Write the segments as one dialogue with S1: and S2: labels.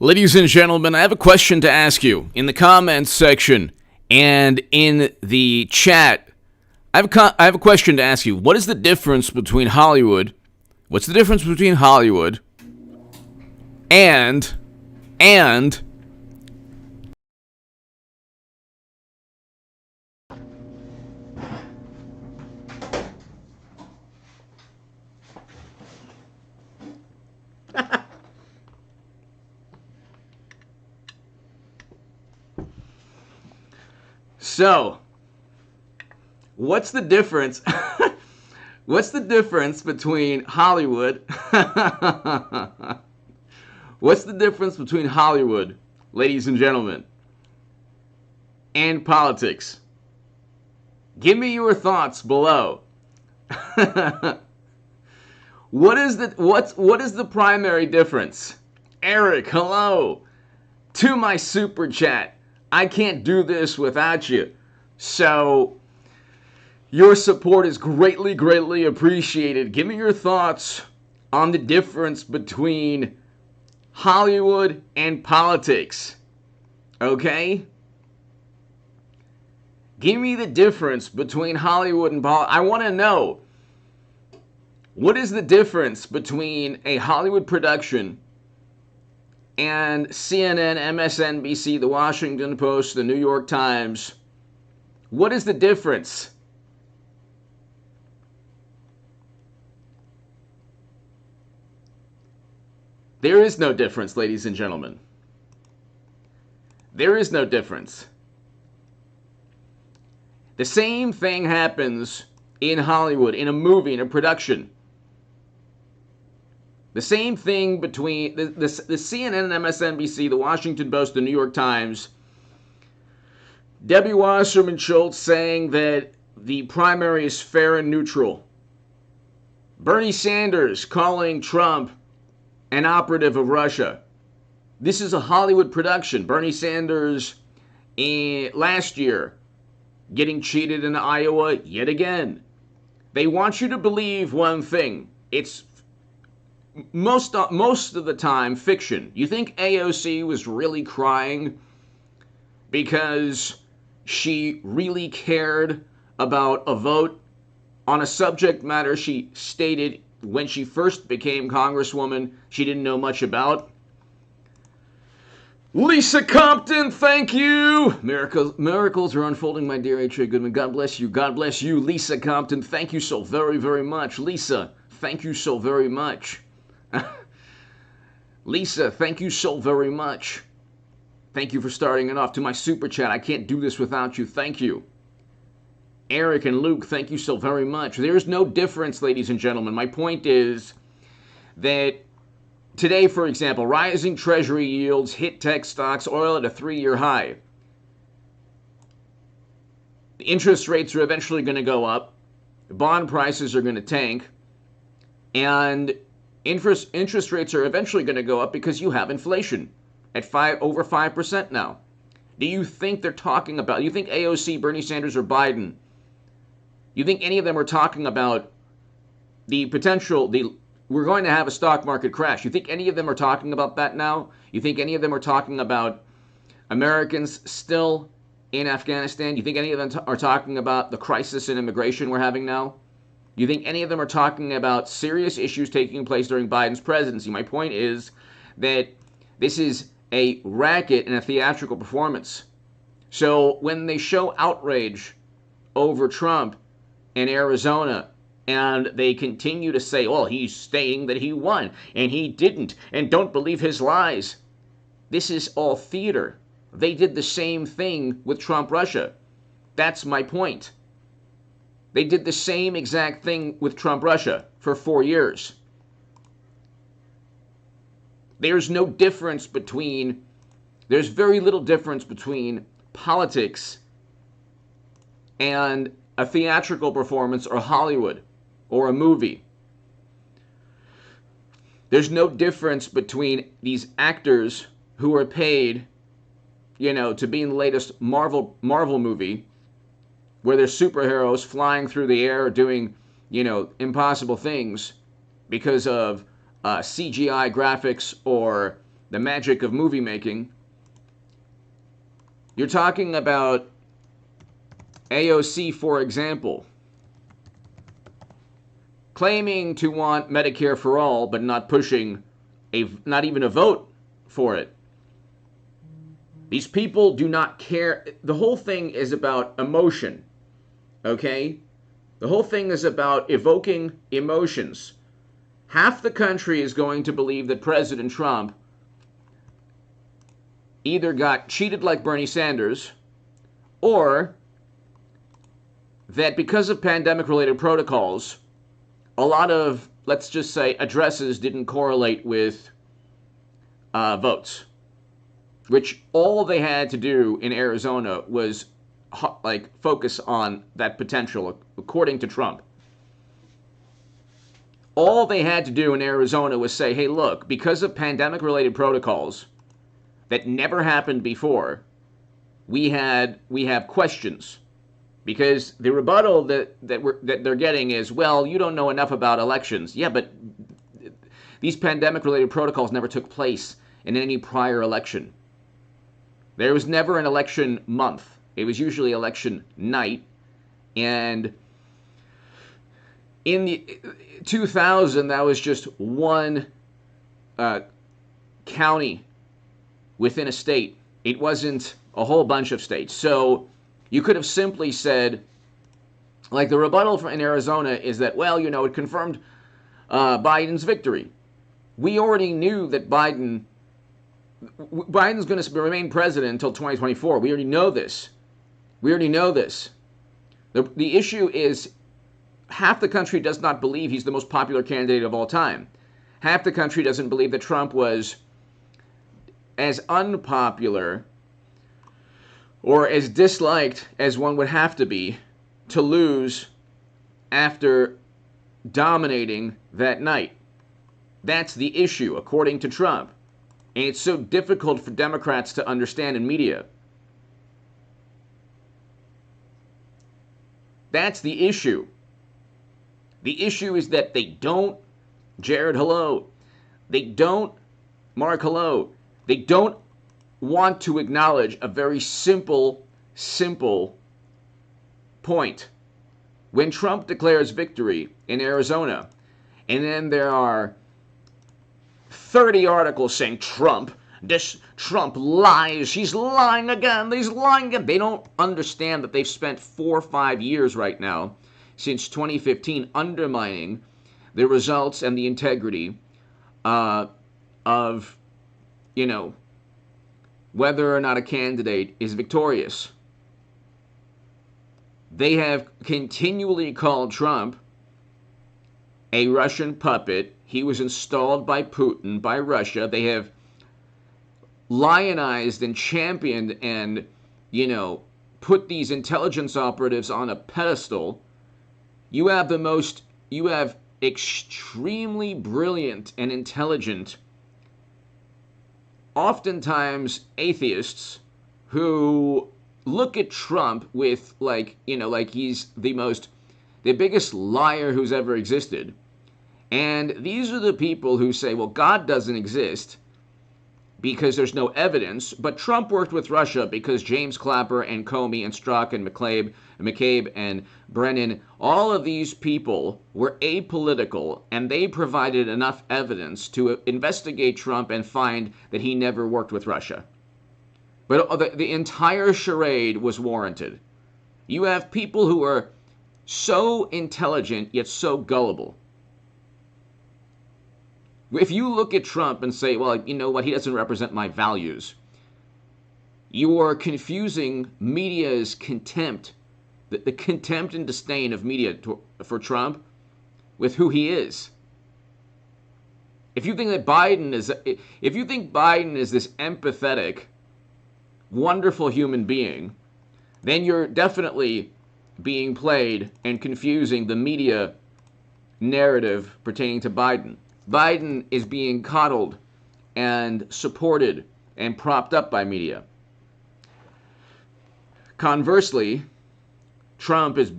S1: Ladies and gentlemen, I have a question to ask you in the comments section and in the chat. I have a question to ask you. What is the difference between Hollywood? What's the difference between Hollywood and So, what's the difference? What's the difference between Hollywood? What's the difference between Hollywood, ladies and gentlemen, and politics? Give me your thoughts below. What is the primary difference? Eric, hello. To my super chat. I can't do this without you. So, your support is greatly, greatly appreciated. Give me your thoughts on the difference between Hollywood and politics. Okay? Give me the difference between Hollywood and politics. I want to know, what is the difference between a Hollywood production and CNN, MSNBC, The Washington Post, The New York Times? What is the difference? There is no difference, ladies and gentlemen. There is no difference. The same thing happens in Hollywood, in a movie, in a production. The same thing between the CNN, MSNBC, The Washington Post, The New York Times. Debbie Wasserman Schultz saying that the primary is fair and neutral. Bernie Sanders calling Trump an operative of Russia. This is a Hollywood production. Bernie Sanders last year getting cheated in Iowa yet again. They want you to believe one thing. It's most of the time fiction. You think AOC was really crying because she really cared about a vote on a subject matter she stated when she first became Congresswoman she didn't know much about? Lisa Compton, thank you. Miracles are unfolding, my dear H.A. Goodman. God bless you. God bless you, Lisa Compton. Thank you so very, very much. Lisa, thank you so very much. Lisa, thank you so very much. Thank you for starting it off. To my super chat, I can't do this without you. Thank you. Eric and Luke, thank you so very much. There's no difference, ladies and gentlemen. My point is that today, for example, rising treasury yields hit tech stocks, oil at a 3-year high. The interest rates are eventually going to go up. The bond prices are going to tank. And interest rates are eventually going to go up because you have inflation at over 5% now. Do you think they're talking about, you think AOC, Bernie Sanders, or Biden, you think any of them are talking about the potential, we're going to have a stock market crash? You think any of them are talking about that now? You think any of them are talking about Americans still in Afghanistan? You think any of them are talking about the crisis in immigration we're having now? You think any of them are talking about serious issues taking place during Biden's presidency? My point is that this is a racket and a theatrical performance. So when they show outrage over Trump in Arizona, and they continue to say, well, he's saying that he won, and he didn't, and don't believe his lies. This is all theater. They did the same thing with Trump Russia. That's my point. They did the same exact thing with Trump Russia for 4 years. There's no difference between, there's very little difference between politics and a theatrical performance or Hollywood or a movie. There's no difference between these actors who are paid, to be in the latest Marvel movie where they're superheroes flying through the air doing, impossible things because of CGI graphics or the magic of movie making. You're talking about AOC, for example, claiming to want Medicare for all, but not pushing not even a vote for it. These people do not care. The whole thing is about emotion, okay? The whole thing is about evoking emotions. Half the country is going to believe that President Trump either got cheated like Bernie Sanders, or that because of pandemic-related protocols, a lot of, let's just say, addresses didn't correlate with votes, which all they had to do in Arizona was focus on that potential, according to Trump. All they had to do in Arizona was say, hey, look, because of pandemic-related protocols that never happened before, we have questions. Because the rebuttal that they're getting is, well, you don't know enough about elections. Yeah, but these pandemic-related protocols never took place in any prior election. There was never an election month. It was usually election night. And in the 2000, that was just one county within a state. It wasn't a whole bunch of states. So you could have simply said, like the rebuttal in Arizona is that, well, you know, it confirmed Biden's victory. We already knew that Biden's going to remain president until 2024. We already know this. The issue is half the country does not believe he's the most popular candidate of all time. Half the country doesn't believe that Trump was as unpopular or as disliked as one would have to be to lose after dominating that night. That's the issue, according to Trump. And it's so difficult for Democrats to understand in media. That's the issue. The issue is that they don't, Jared, hello. They don't, Mark, hello. They don't want to acknowledge a very simple point. When Trump declares victory in Arizona, and then there are 30 articles saying Trump lies, he's lying again, he's lying again. They don't understand that they've spent 4 or 5 years right now, since 2015, undermining the results and the integrity of, you know, whether or not a candidate is victorious. They have continually called Trump a Russian puppet. He was installed by Putin, by Russia. They have lionized and championed and, you know, put these intelligence operatives on a pedestal. You have extremely brilliant and intelligent, oftentimes atheists, who look at Trump with like he's the biggest liar who's ever existed. And these are the people who say, well, God doesn't exist because there's no evidence, but Trump worked with Russia because James Clapper and Comey and Strzok and McCabe and Brennan, all of these people were apolitical, and they provided enough evidence to investigate Trump and find that he never worked with Russia. But the entire charade was warranted. You have people who are so intelligent yet so gullible. If you look at Trump and say, well, you know what, he doesn't represent my values, you are confusing media's contempt, the contempt and disdain of media for Trump with who he is. If you think Biden is this empathetic, wonderful human being, then you're definitely being played and confusing the media narrative pertaining to Biden. Biden is being coddled and supported and propped up by media. Conversely, Trump is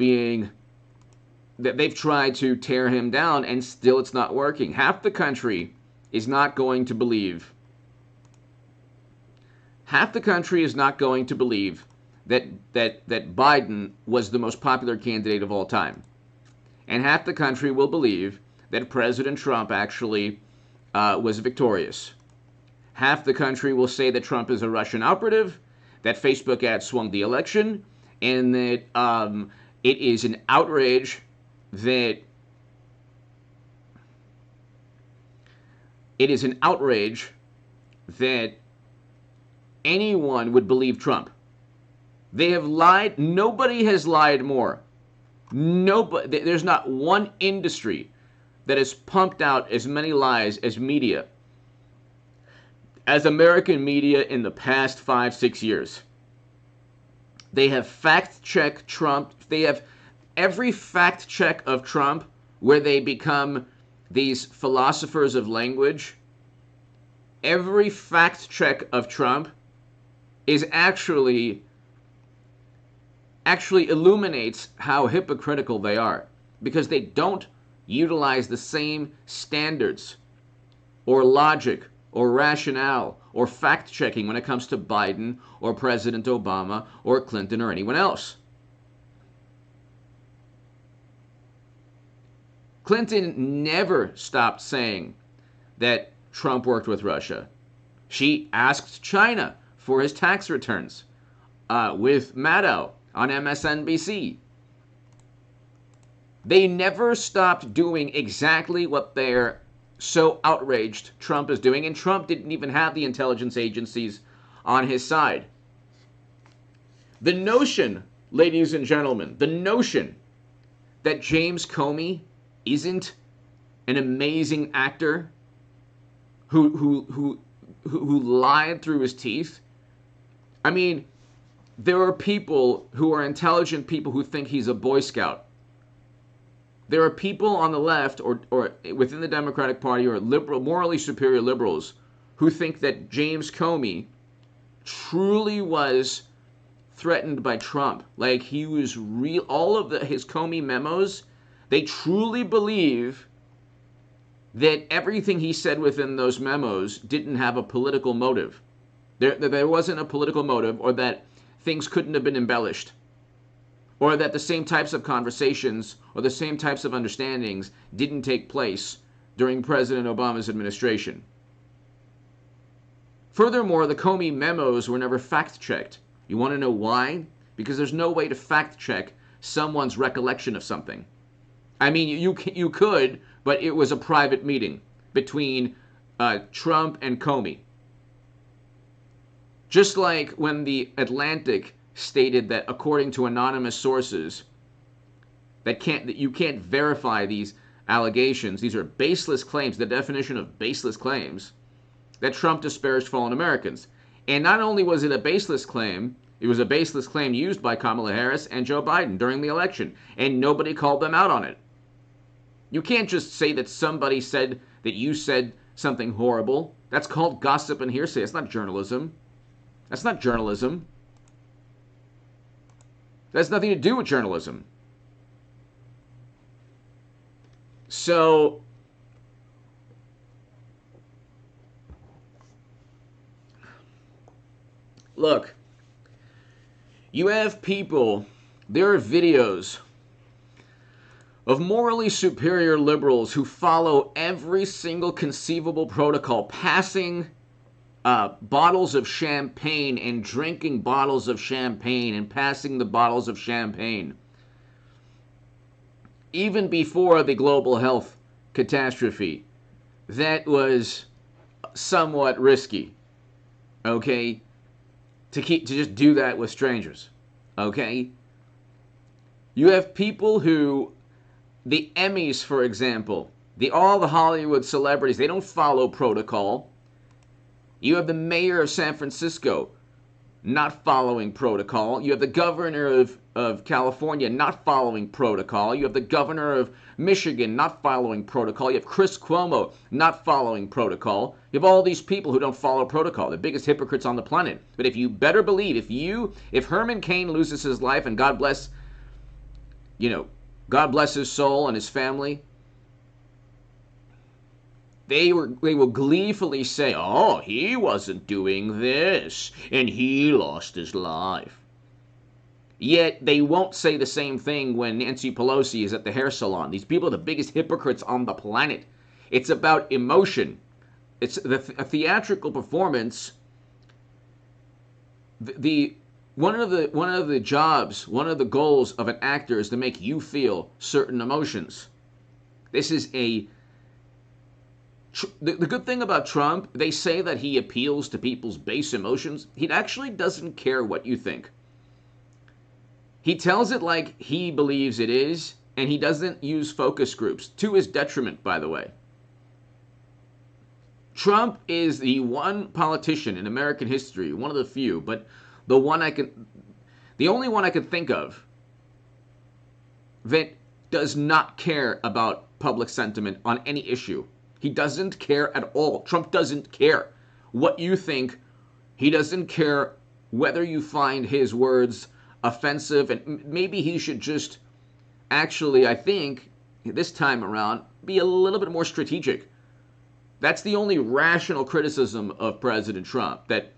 S1: they've tried to tear him down, and still it's not working. Half the country is not going to believe half the country is not going to believe that Biden was the most popular candidate of all time. And half the country will believe that President Trump actually was victorious. Half the country will say that Trump is a Russian operative, that Facebook ads swung the election, and that it is an outrage that anyone would believe Trump. They have lied. Nobody has lied more. Nobody. There's not one industry that has pumped out as many lies as media, as American media in the past 5-6 years. They have fact-checked Trump. They have every fact-check of Trump where they become these philosophers of language. Every fact-check of Trump is actually illuminates how hypocritical they are, because they don't utilize the same standards or logic or rationale or fact-checking when it comes to Biden or President Obama or Clinton or anyone else. Clinton never stopped saying that Trump worked with Russia. She asked China for his tax returns with Maddow on MSNBC. They never stopped doing exactly what they're so outraged Trump is doing, and Trump didn't even have the intelligence agencies on his side. The notion, ladies and gentlemen, the notion that James Comey isn't an amazing actor who lied through his teeth. I mean, there are people who are intelligent people who think he's a Boy Scout. There are people on the left or within the Democratic Party or liberal, morally superior liberals who think that James Comey truly was threatened by Trump. Like he was real. All of his Comey memos, they truly believe that everything he said within those memos didn't have a political motive. There wasn't a political motive, or that things couldn't have been embellished, or that the same types of conversations or the same types of understandings didn't take place during President Obama's administration. Furthermore, the Comey memos were never fact-checked. You want to know why? Because there's no way to fact-check someone's recollection of something. I mean, you could, but it was a private meeting between Trump and Comey. Just like when the Atlantic stated that, according to anonymous sources, that you can't verify these allegations. These are baseless claims. The definition of baseless claims, that Trump disparaged fallen Americans. And not only was it a baseless claim, it was a baseless claim used by Kamala Harris and Joe Biden during the election, and nobody called them out on it. You can't just say that somebody said that you said something horrible. That's called gossip and hearsay. It's not journalism. That's not journalism. That has nothing to do with journalism. So, look, you have people, there are videos of morally superior liberals who follow every single conceivable protocol, passing bottles of champagne and drinking bottles of champagne and passing the bottles of champagne. Even before the global health catastrophe, that was somewhat risky, okay? To just do that with strangers, okay? You have people who, the Emmys, for example, all the Hollywood celebrities, they don't follow protocol. You have the mayor of San Francisco not following protocol. You have the governor of California not following protocol. You have the governor of Michigan not following protocol. You have Chris Cuomo not following protocol. You have all these people who don't follow protocol, the biggest hypocrites on the planet. But if you better believe, if Herman Cain loses his life, and God bless his soul and his family, They will gleefully say, "Oh, he wasn't doing this, and he lost his life." Yet they won't say the same thing when Nancy Pelosi is at the hair salon. These people are the biggest hypocrites on the planet. It's about emotion. It's a theatrical performance. One of the jobs, one of the goals of an actor is to make you feel certain emotions. This is the good thing about Trump. They say that he appeals to people's base emotions. He actually doesn't care what you think. He tells it like he believes it is, and he doesn't use focus groups, to his detriment, by the way. Trump is the one politician in American history, one of the few, but the only one I could think of that does not care about public sentiment on any issue. He doesn't care at all. Trump doesn't care what you think. He doesn't care whether you find his words offensive, and maybe he should just actually, I think, this time around, be a little bit more strategic. That's the only rational criticism of President Trump. That,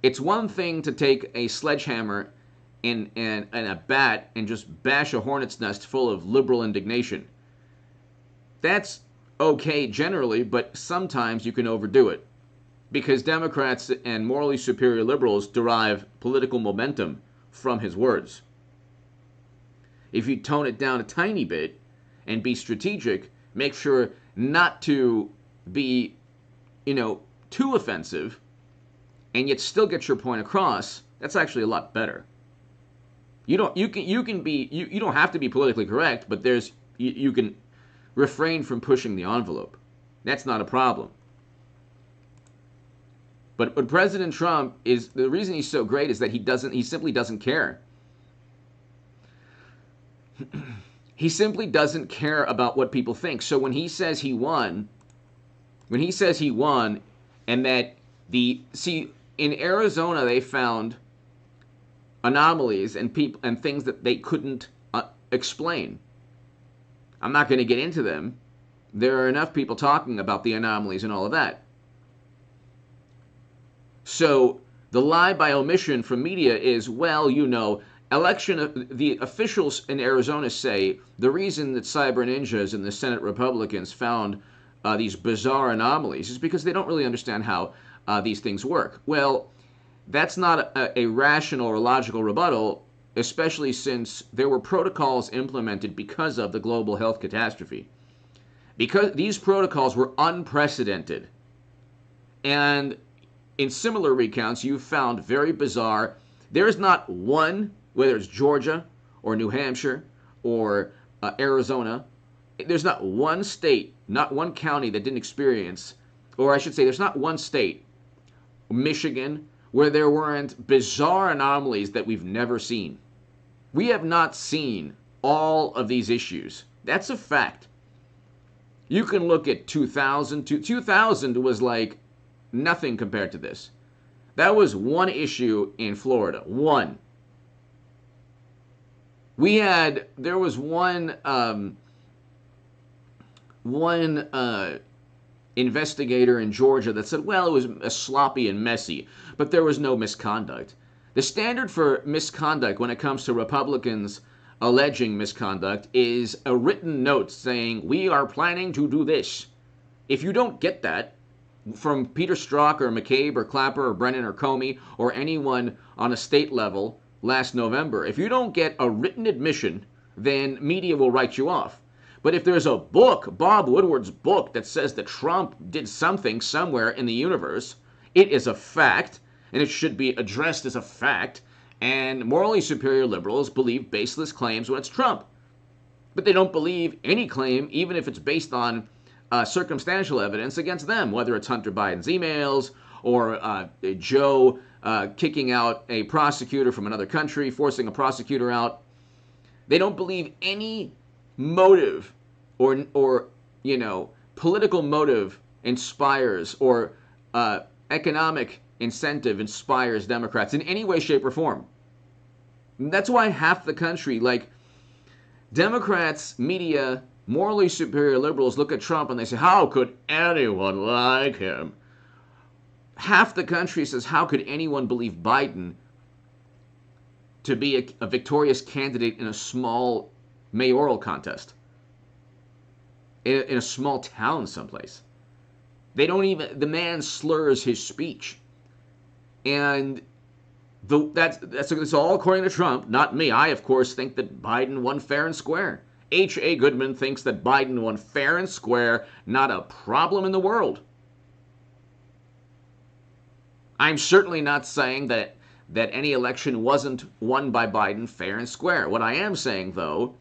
S1: it's one thing to take a sledgehammer and a bat and just bash a hornet's nest full of liberal indignation. That's okay generally, but sometimes you can overdo it. Because Democrats and morally superior liberals derive political momentum from his words. If you tone it down a tiny bit and be strategic, make sure not to be, too offensive, and yet still get your point across, that's actually a lot better. You don't have to be politically correct, but you can refrain from pushing the envelope. That's not a problem. But President Trump the reason he's so great is that he simply doesn't care. He simply doesn't care about what people think. So when he says he won, and that in Arizona they found anomalies and things that they couldn't explain. I'm not going to get into them. There are enough people talking about the anomalies and all of that. So the lie by omission from media is, the officials in Arizona say the reason that cyber ninjas and the Senate Republicans found these bizarre anomalies is because they don't really understand how these things work. Well, that's not a rational or logical rebuttal, especially since there were protocols implemented because of the global health catastrophe. Because these protocols were unprecedented. And in similar recounts, you've found very bizarre. There's not one, whether it's Georgia or New Hampshire or Arizona, there's not one state, not one county that didn't experience, or I should say, there's not one state, Michigan, where there weren't bizarre anomalies that we've never seen. We have not seen all of these issues. That's a fact. You can look at 2000. 2000 was like nothing compared to this. That was one issue in Florida. One. There was one investigator in Georgia that said, it was sloppy and messy, but there was no misconduct. The standard for misconduct when it comes to Republicans alleging misconduct is a written note saying, we are planning to do this. If you don't get that from Peter Strzok or McCabe or Clapper or Brennan or Comey or anyone on a state level last November, if you don't get a written admission, then media will write you off. But if there's a book, Bob Woodward's book, that says that Trump did something somewhere in the universe, it is a fact, and it should be addressed as a fact, and morally superior liberals believe baseless claims when it's Trump. But they don't believe any claim, even if it's based on circumstantial evidence against them, whether it's Hunter Biden's emails or Joe kicking out a prosecutor from another country, forcing a prosecutor out. They don't believe any motive or political motive inspires or economic incentive inspires Democrats in any way, shape, or form. And that's why half the country, Democrats, media, morally superior liberals look at Trump and they say, how could anyone like him? Half the country says, how could anyone believe Biden to be a victorious candidate in a small mayoral contest? In a small town someplace. They don't even, the man slurs his speech. And that's all according to Trump, not me. I, of course, think that Biden won fair and square. H.A. Goodman thinks that Biden won fair and square, not a problem in the world. I'm certainly not saying that any election wasn't won by Biden fair and square. What I am saying, though,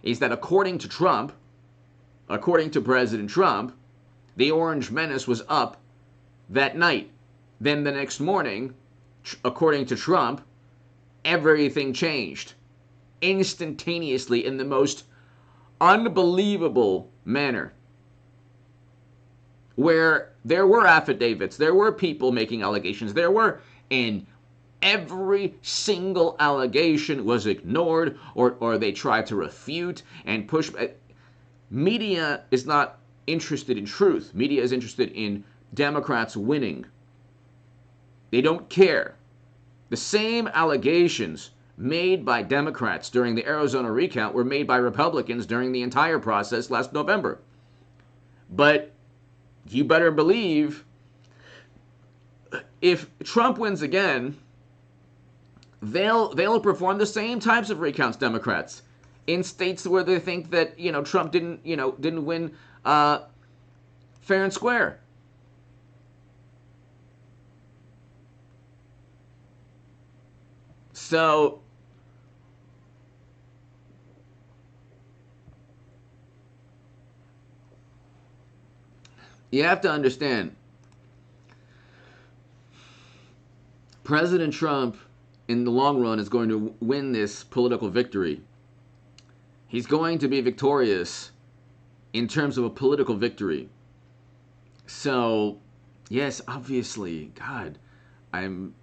S1: is that according to Trump, according to President Trump, the Orange Menace was up that night. Then the next morning, according to Trump, everything changed instantaneously in the most unbelievable manner, where there were affidavits, there were people making allegations, and every single allegation was ignored or they tried to refute and push. Media is not interested in truth. Media is interested in Democrats winning. They don't care. The same allegations made by Democrats during the Arizona recount were made by Republicans during the entire process last November. But you better believe if Trump wins again, they'll perform the same types of recounts, Democrats, in states where they think that Trump didn't win fair and square. So you have to understand, President Trump, in the long run, is going to win this political victory. He's going to be victorious in terms of a political victory. So, yes, obviously, God, I'm,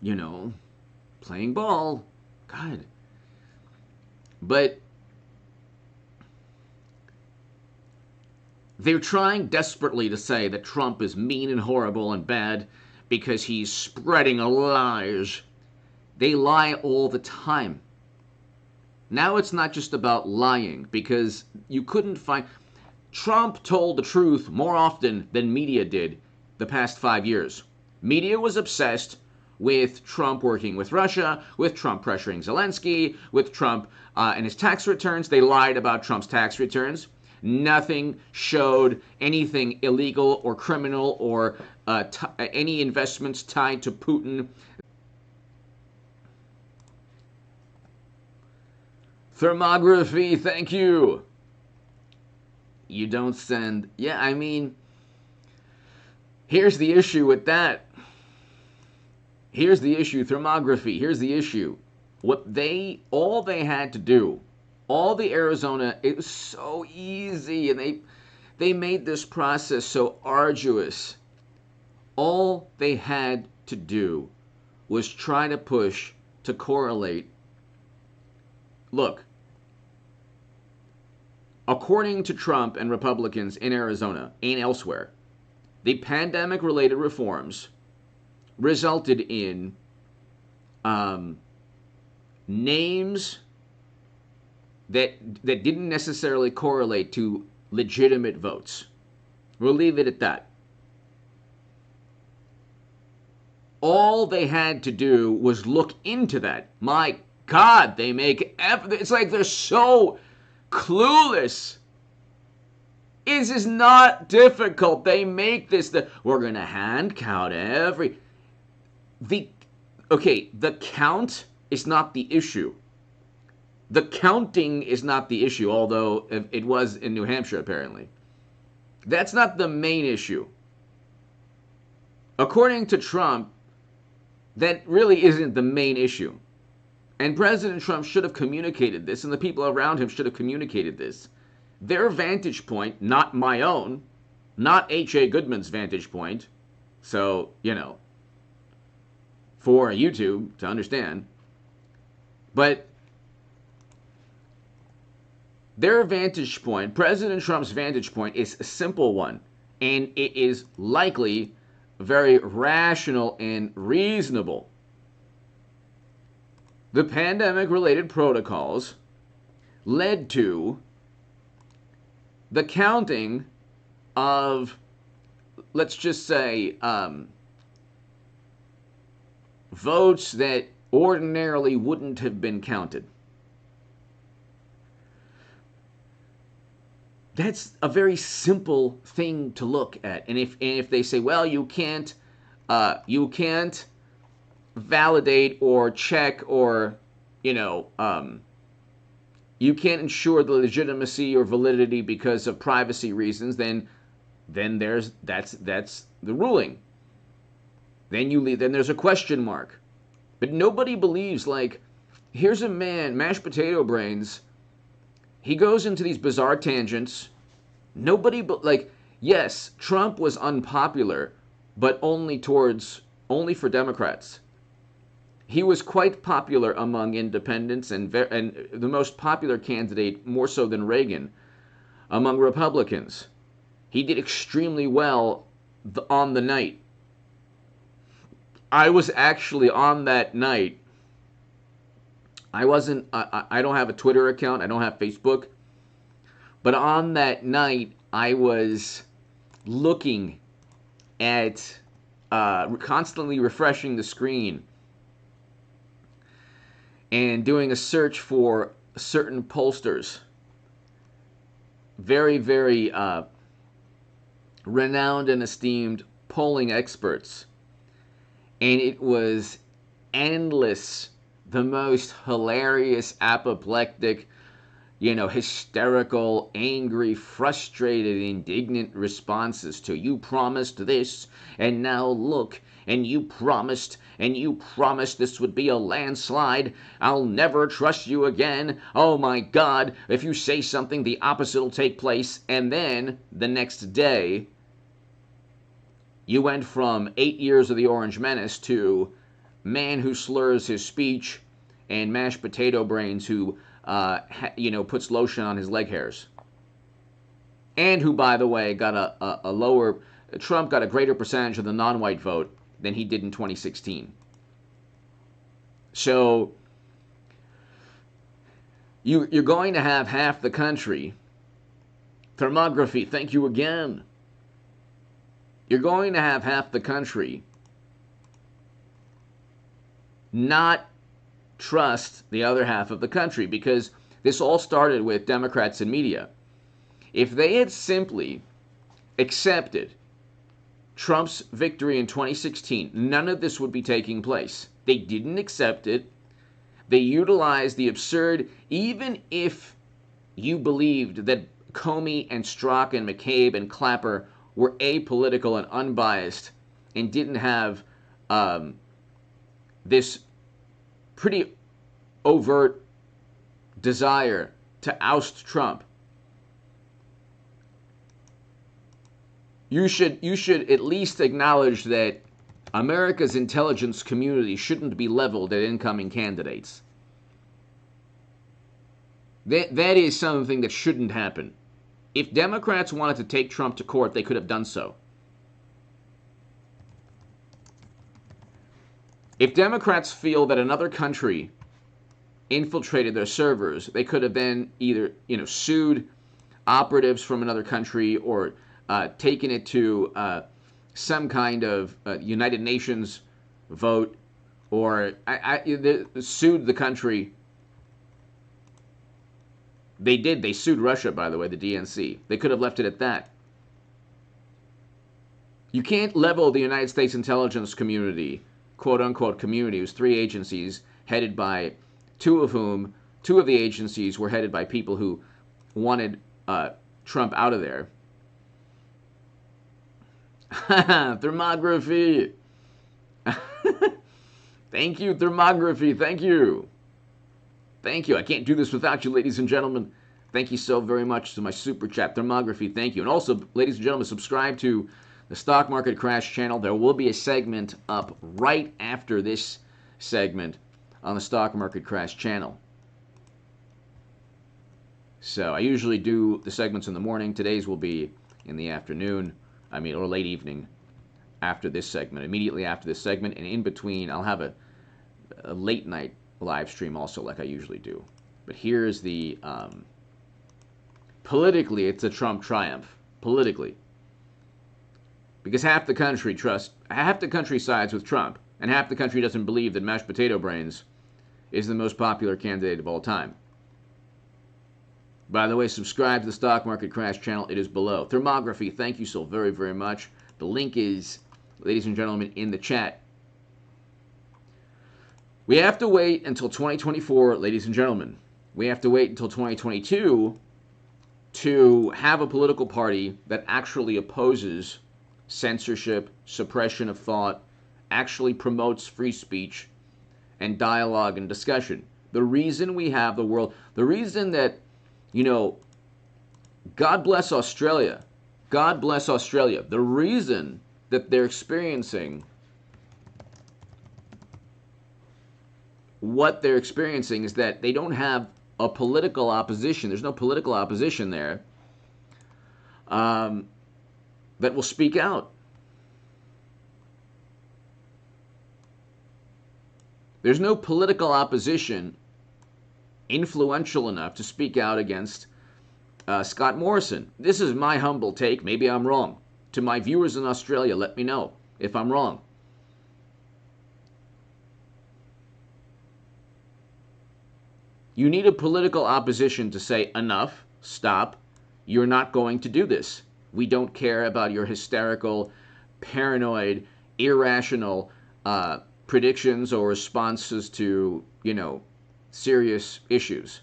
S1: playing ball. God. But they're trying desperately to say that Trump is mean and horrible and bad because he's spreading lies. They lie all the time. Now it's not just about lying, because you couldn't find... Trump told the truth more often than media did the past 5 years. Media was obsessed with Trump working with Russia, with Trump pressuring Zelensky, with Trump and his tax returns. They lied about Trump's tax returns. Nothing showed anything illegal or criminal or any investments tied to Putin. Thermography, thank you. You don't send... Yeah, I mean, here's the issue with that. Here's the issue, thermography. Here's the issue. All they had to do, all the Arizona, it was so easy, and they made this process so arduous. All they had to do was try to push to correlate. Look, according to Trump and Republicans in Arizona and elsewhere, the pandemic-related reforms resulted in names that didn't necessarily correlate to legitimate votes. We'll leave it at that. All they had to do was look into that. My God, they make... It's like they're so clueless. This is not difficult. They make this... We're going to hand count every... The count is not the issue. The counting is not the issue, although it was in New Hampshire, apparently. That's not the main issue. According to Trump, that really isn't the main issue. And President Trump should have communicated this, and the people around him should have communicated this. Their vantage point, not my own, not H.A. Goodman's vantage point, so, for YouTube to understand. But Their vantage point, President Trump's vantage point, is a simple one, and it is likely very rational and reasonable. The pandemic-related protocols led to the counting of, let's just say, votes that ordinarily wouldn't have been counted. That's a very simple thing to look at. And if they say, well, you can't validate or check or you can't ensure the legitimacy or validity because of privacy reasons, then that's the ruling. Then there's a question mark. But nobody believes, like, here's a man, mashed potato brains. He goes into these bizarre tangents. Yes, Trump was unpopular, but only for Democrats. He was quite popular among independents and the most popular candidate, more so than Reagan, among Republicans. He did extremely well on the night. I was actually on that night. I don't have a Twitter account. I don't have Facebook. But on that night, I was looking at, constantly refreshing the screen and doing a search for certain pollsters. Very, very renowned and esteemed polling experts. And it was endless, the most hilarious, apoplectic, hysterical, angry, frustrated, indignant responses to, you promised this, and now look, and you promised this would be a landslide. I'll never trust you again. Oh my God, if you say something, the opposite will take place. And then the next day, you went from 8 years of the Orange Menace to man who slurs his speech and mashed potato brains who, puts lotion on his leg hairs. And who, by the way, got Trump got a greater percentage of the non-white vote than he did in 2016. So, you're going to have half the country. Thermography, thank you again. You're going to have half the country not trust the other half of the country, because this all started with Democrats and media. If they had simply accepted Trump's victory in 2016, none of this would be taking place. They didn't accept it. They utilized the absurd, even if you believed that Comey and Strzok and McCabe and Clapper were apolitical and unbiased and didn't have this pretty overt desire to oust Trump. You should at least acknowledge that America's intelligence community shouldn't be leveled at incoming candidates. That is something that shouldn't happen. If Democrats wanted to take Trump to court, they could have done so. If Democrats feel that another country infiltrated their servers, they could have then either, sued operatives from another country or taken it to some kind of United Nations vote, or sued the country. They did. They sued Russia, by the way, the DNC. They could have left it at that. You can't level the United States intelligence community, quote-unquote community. It was 3 agencies headed by two of the agencies were headed by people who wanted Trump out of there. Thermography. Thank you, thermography. Thank you. Thank you. I can't do this without you, ladies and gentlemen. Thank you so very much to my super chat, thermography. Thank you. And also, ladies and gentlemen, subscribe to the Stock Market Crash channel. There will be a segment up right after this segment on the Stock Market Crash channel. So I usually do the segments in the morning. Today's will be in the afternoon, or late evening after this segment, immediately after this segment. And in between, I'll have a late night live stream also, like I usually do. But here's the politically, it's a Trump triumph. Politically. Because half the country sides with Trump, and half the country doesn't believe that mashed potato brains is the most popular candidate of all time. By the way, subscribe to the Stock Market Crash channel. It is below. Thermography, thank you so very, very much. The link is, ladies and gentlemen, in the chat. We have to wait until 2024, ladies and gentlemen. We have to wait until 2022 to have a political party that actually opposes censorship, suppression of thought, actually promotes free speech and dialogue and discussion. The reason we have the world, the reason that, God bless Australia. God bless Australia. The reason that they're experiencing what they're experiencing is that they don't have a political opposition. There's no political opposition there that will speak out. There's no political opposition influential enough to speak out against Scott Morrison. This is my humble take. Maybe I'm wrong. To my viewers in Australia, let me know if I'm wrong. You need a political opposition to say, enough, stop, you're not going to do this. We don't care about your hysterical, paranoid, irrational predictions or responses to, serious issues.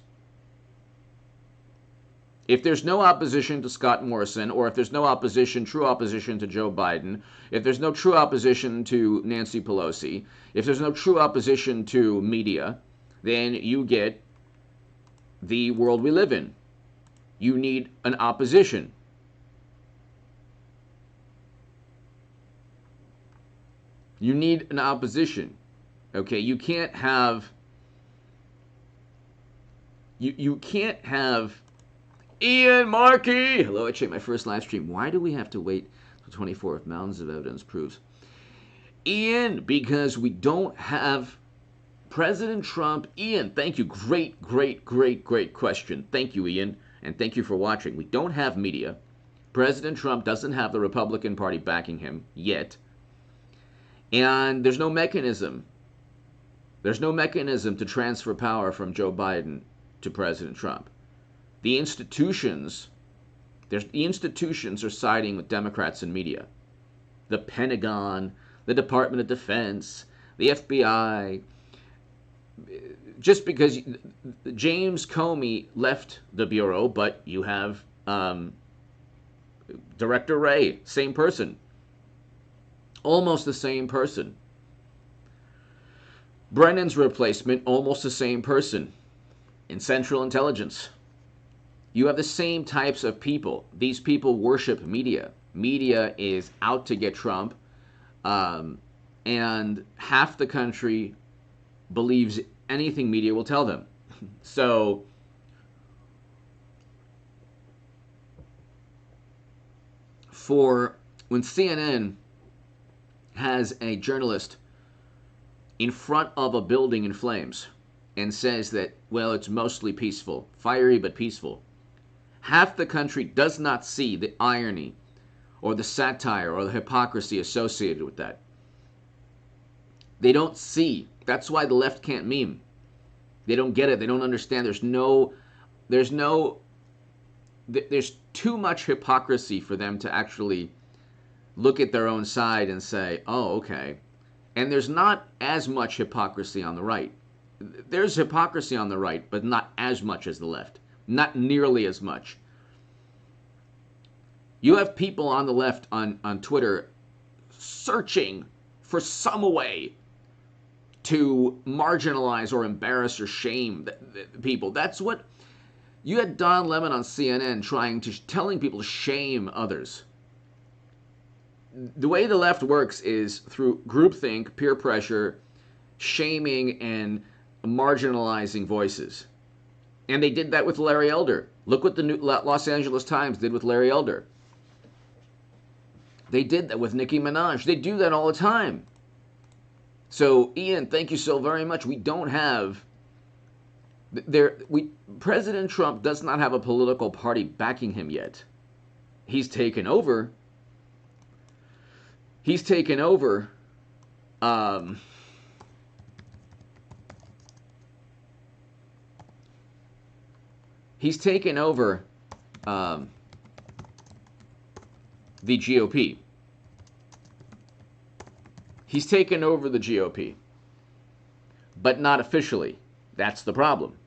S1: If there's no opposition to Scott Morrison, or if there's no true opposition to Joe Biden, if there's no true opposition to Nancy Pelosi, if there's no true opposition to media, then you get the world we live in. You need an opposition. You need an opposition. Okay, you can't have you can't have Ian Markey. Hello, I checked my first live stream. Why do we have to wait till 24 if mountains of evidence proves? Ian, because we don't have President Trump. Ian, thank you. Great question. Thank you, Ian, and thank you for watching. We don't have media. President Trump doesn't have the Republican Party backing him yet. And there's no mechanism. There's no mechanism to transfer power from Joe Biden to President Trump. The institutions are siding with Democrats and media. The Pentagon, the Department of Defense, the FBI. Just because James Comey left the Bureau, but you have Director Wray, same person. Almost the same person. Brennan's replacement, almost the same person. In Central Intelligence. You have the same types of people. These people worship media. Media is out to get Trump. And half the country believes anything media will tell them. So when CNN has a journalist in front of a building in flames and says that, well, it's mostly peaceful, fiery but peaceful, half the country does not see the irony or the satire or the hypocrisy associated with that. They don't see. That's why the left can't meme. They don't get it. They don't understand. There's too much hypocrisy for them to actually look at their own side and say, oh, okay. And there's not as much hypocrisy on the right. There's hypocrisy on the right, but not as much as the left. Not nearly as much. You have people on the left on Twitter searching for some way to marginalize or embarrass or shame people. That's what you had Don Lemon on CNN telling people to shame others. The way the left works is through groupthink, peer pressure, shaming, and marginalizing voices. And they did that with Larry Elder. Look what the Los Angeles Times did with Larry Elder. They did that with Nicki Minaj. They do that all the time. So, Ian, thank you so very much. We don't have President Trump does not have a political party backing him yet. He's taken over. He's taken over. He's taken over the GOP. He's taken over the GOP, but not officially. That's the problem.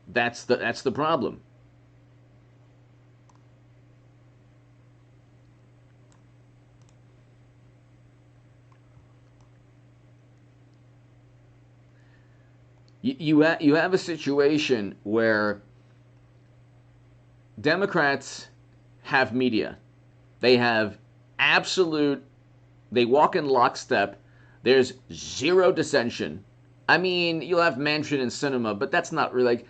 S1: That's the problem. You have a situation where Democrats have media. They have absolute, they walk in lockstep. There's zero dissension. I mean, you'll have Manchin and Sinema, but that's not really like,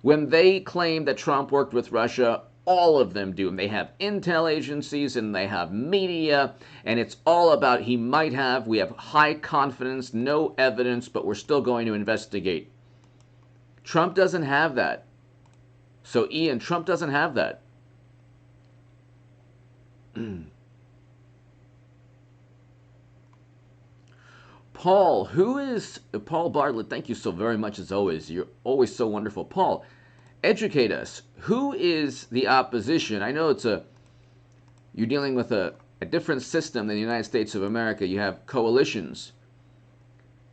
S1: when they claim that Trump worked with Russia, all of them do. And they have intel agencies and they have media, and it's all about he might have. We have high confidence, no evidence, but we're still going to investigate. Trump doesn't have that. So, Ian, Trump doesn't have that. Paul, Paul Bartlett? Thank you so very much as always. You're always so wonderful. Paul, educate us. Who is the opposition? I know you're dealing with a different system than the United States of America. You have coalitions,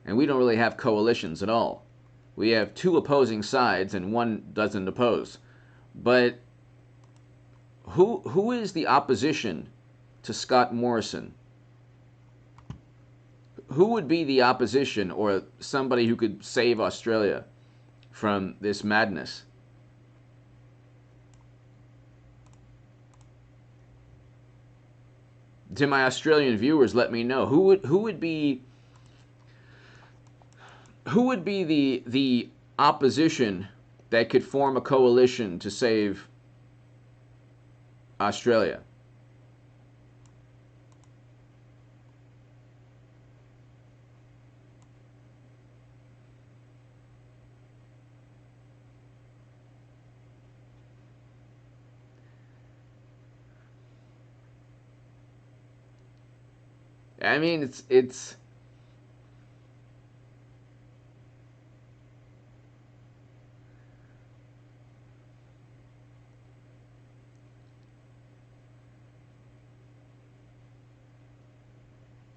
S1: and we don't really have coalitions at all. We have two opposing sides, and one doesn't oppose. But who is the opposition to Scott Morrison? Who would be the opposition, or somebody who could save Australia from this madness? To my Australian viewers, let me know who would be the opposition that could form a coalition to save Australia. I mean, it's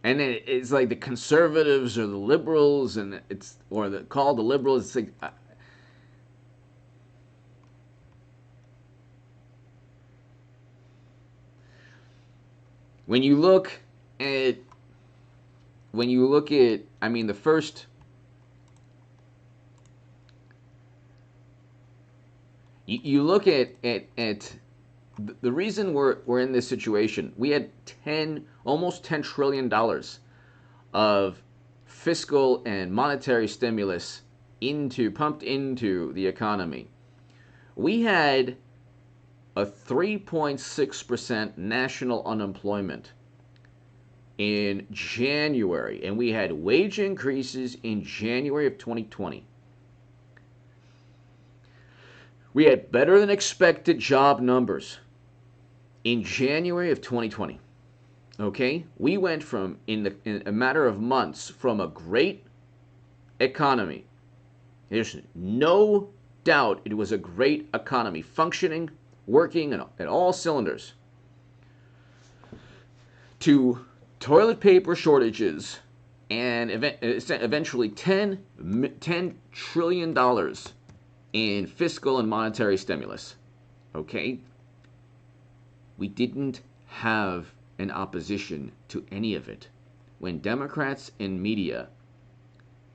S1: and it's like the conservatives or the liberals, and called the liberals. It's like, when you look at I mean, the first, you look at the reason we're in this situation. We had almost $10 trillion of fiscal and monetary stimulus pumped into the economy. We had a 3.6% national unemployment in January, and we had wage increases in January of 2020. We had better than expected job numbers in January of 2020. Okay? We went from, in a matter of months, from a great economy. There's no doubt it was a great economy, functioning, working at all cylinders, to toilet paper shortages and eventually $10 trillion in fiscal and monetary stimulus. Okay? We didn't have an opposition to any of it. When Democrats and media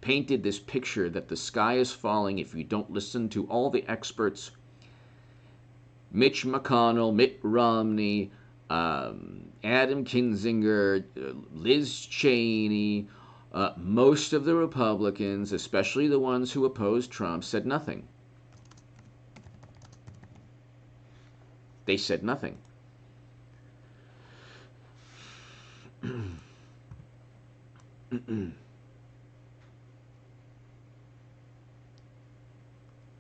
S1: painted this picture that the sky is falling if you don't listen to all the experts, Mitch McConnell, Mitt Romney, Adam Kinzinger, Liz Cheney, Most of the Republicans, especially the ones who opposed Trump, said nothing. They said nothing.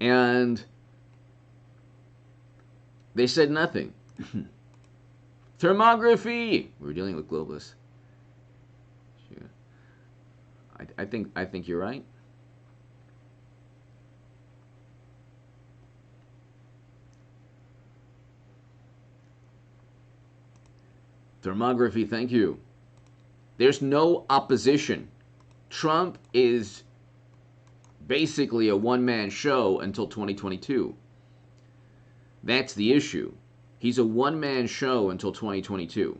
S1: And they said nothing. Thermography. We're dealing with globalists. I think you're right. Thermography, thank you. There's no opposition. Trump is basically a one-man show until 2022. That's the issue. He's a one-man show until 2022.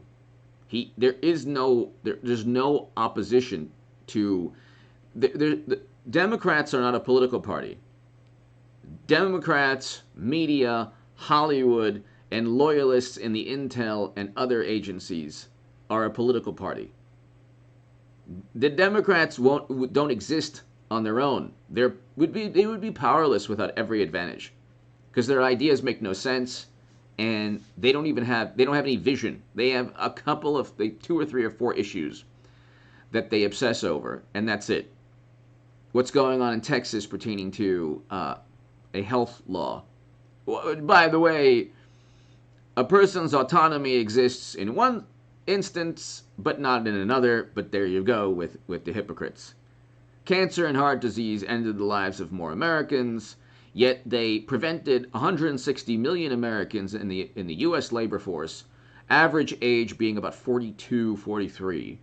S1: There's no opposition to. The Democrats are not a political party. Democrats, media, Hollywood, and loyalists in the intel and other agencies are a political party. The Democrats don't exist on their own. They would be powerless without every advantage, because their ideas make no sense, and they don't have any vision. They have a couple of 2 or 3 or 4 issues that they obsess over, and that's it. What's going on in Texas pertaining to a health law? By the way, a person's autonomy exists in one instance, but not in another. But there you go with the hypocrites. Cancer and heart disease ended the lives of more Americans, yet they prevented 160 million Americans in the U.S. labor force, average age being about 42, 43,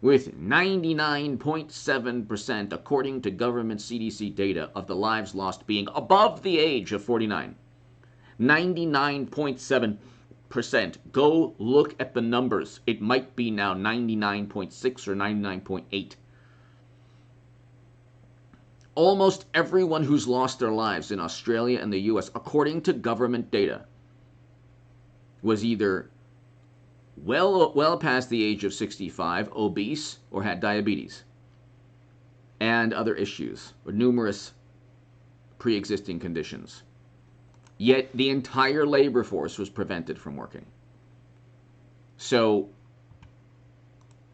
S1: with 99.7%, according to government CDC data, of the lives lost being above the age of 49. 99.7%. Go look at the numbers. It might be now 99.6 or 99.8. Almost everyone who's lost their lives in Australia and the US, according to government data, was either well past the age of 65, obese, or had diabetes and other issues, or numerous pre-existing conditions. Yet the entire labor force was prevented from working. So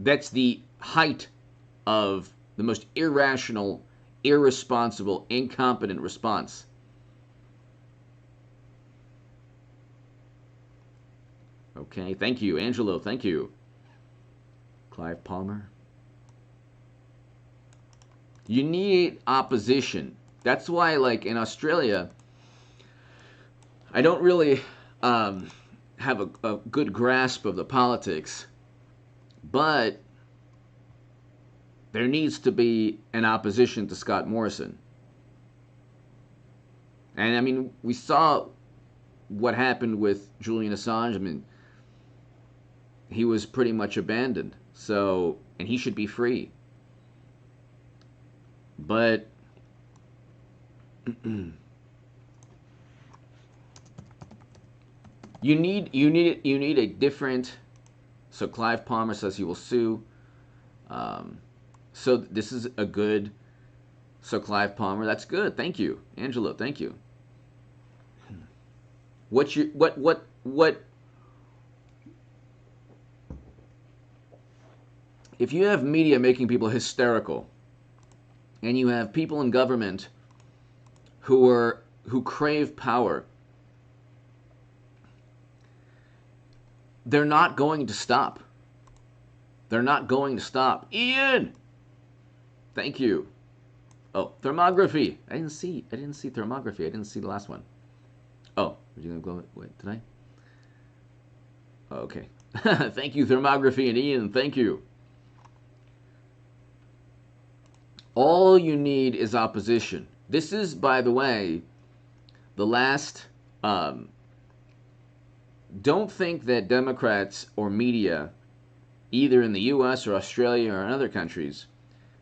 S1: that's the height of the most irrational, irresponsible, incompetent response. Okay, thank you, Angelo, thank you. Clive Palmer. You need opposition. That's why, like, in Australia, I don't really have a good grasp of the politics, but there needs to be an opposition to Scott Morrison. And, I mean, we saw what happened with Julian Assange. I mean, he was pretty much abandoned. So, and he should be free. But you need a different. So Clive Palmer says he will sue. So this is a good. So Clive Palmer, that's good. Thank you, Angelo. Thank you. What? If you have media making people hysterical, and you have people in government who crave power, they're not going to stop. They're not going to stop. Ian, thank you. Oh, thermography. I didn't see thermography. I didn't see the last one. Oh, are you gonna go? Wait, did I? Okay. Thank you, thermography, and Ian. Thank you. All you need is opposition. This is, by the way, the last. Don't think that Democrats or media, either in the U.S. or Australia or in other countries,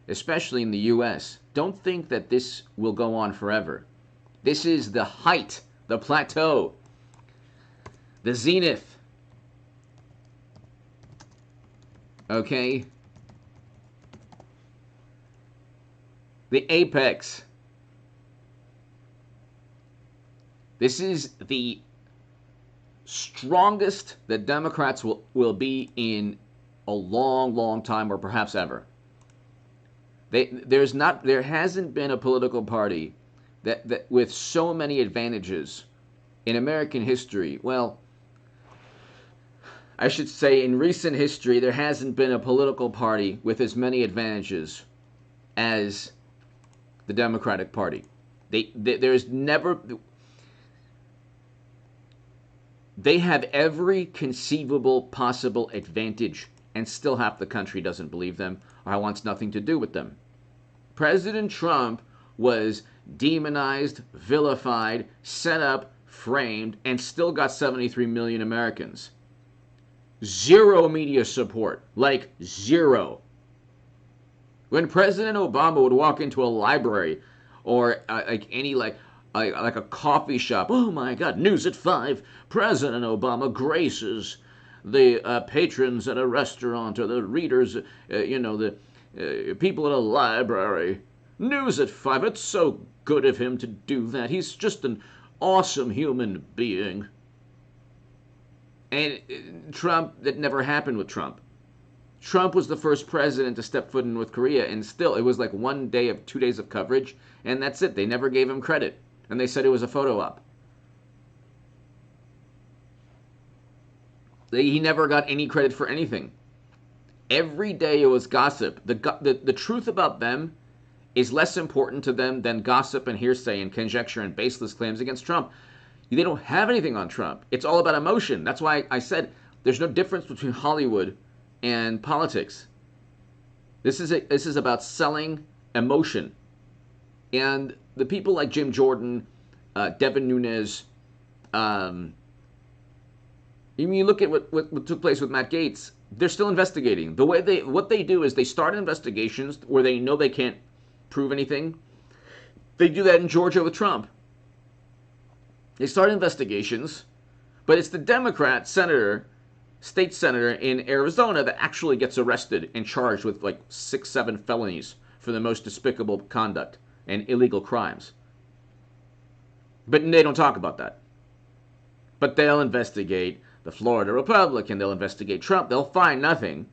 S1: especially in the U.S., don't think that this will go on forever. This is the height, the plateau, the zenith. Okay? the apex. This is the strongest that Democrats will be in a long, long time, or perhaps ever. There hasn't been a political party that with so many advantages in American history. Well, I should say in recent history, there hasn't been a political party with as many advantages as the Democratic Party. There's never. They have every conceivable possible advantage, and still half the country doesn't believe them or wants nothing to do with them. President Trump was demonized, vilified, set up, framed, and still got 73 million Americans. Zero media support, like zero. When President Obama would walk into a library or like a coffee shop, oh my God, news at 5, President Obama graces the patrons at a restaurant or the readers, the people at a library. News at 5, it's so good of him to do that. He's just an awesome human being. And Trump, that never happened with Trump. Trump was the first president to step foot in North Korea, and still, it was like 1 day of 2 days of coverage, and that's it. They never gave him credit, and they said it was a photo op. He never got any credit for anything. Every day it was gossip. The truth about them is less important to them than gossip and hearsay and conjecture and baseless claims against Trump. They don't have anything on Trump. It's all about emotion. That's why I said there's no difference between Hollywood and politics. This is about selling emotion. And the people like Jim Jordan, Devin Nunes, you look at what took place with Matt Gaetz, they're still investigating. What they do is they start investigations where they know they can't prove anything. They do that in Georgia with Trump. They start investigations, but it's the Democrat state senator in Arizona that actually gets arrested and charged with like 6, 7 felonies for the most despicable conduct and illegal crimes. But they don't talk about that. But they'll investigate the Florida Republican, they'll investigate Trump, they'll find nothing.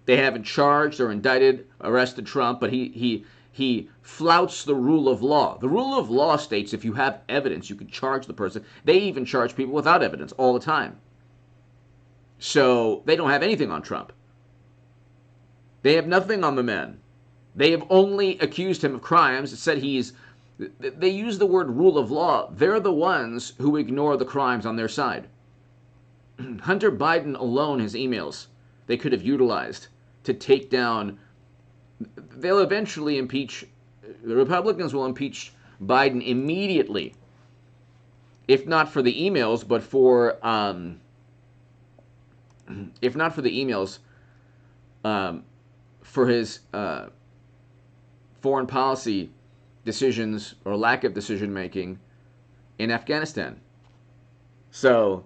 S1: They haven't charged or indicted, arrested Trump, but he flouts the rule of law. The rule of law states if you have evidence, you can charge the person. They even charge people without evidence all the time. So they don't have anything on Trump. They have nothing on the man. They have only accused him of crimes, said they use the word rule of law. They're the ones who ignore the crimes on their side. Hunter Biden alone, his emails, they could have utilized to take down. They'll eventually impeach, the Republicans will impeach Biden immediately, if not for the emails, but for for his foreign policy decisions or lack of decision making in Afghanistan. So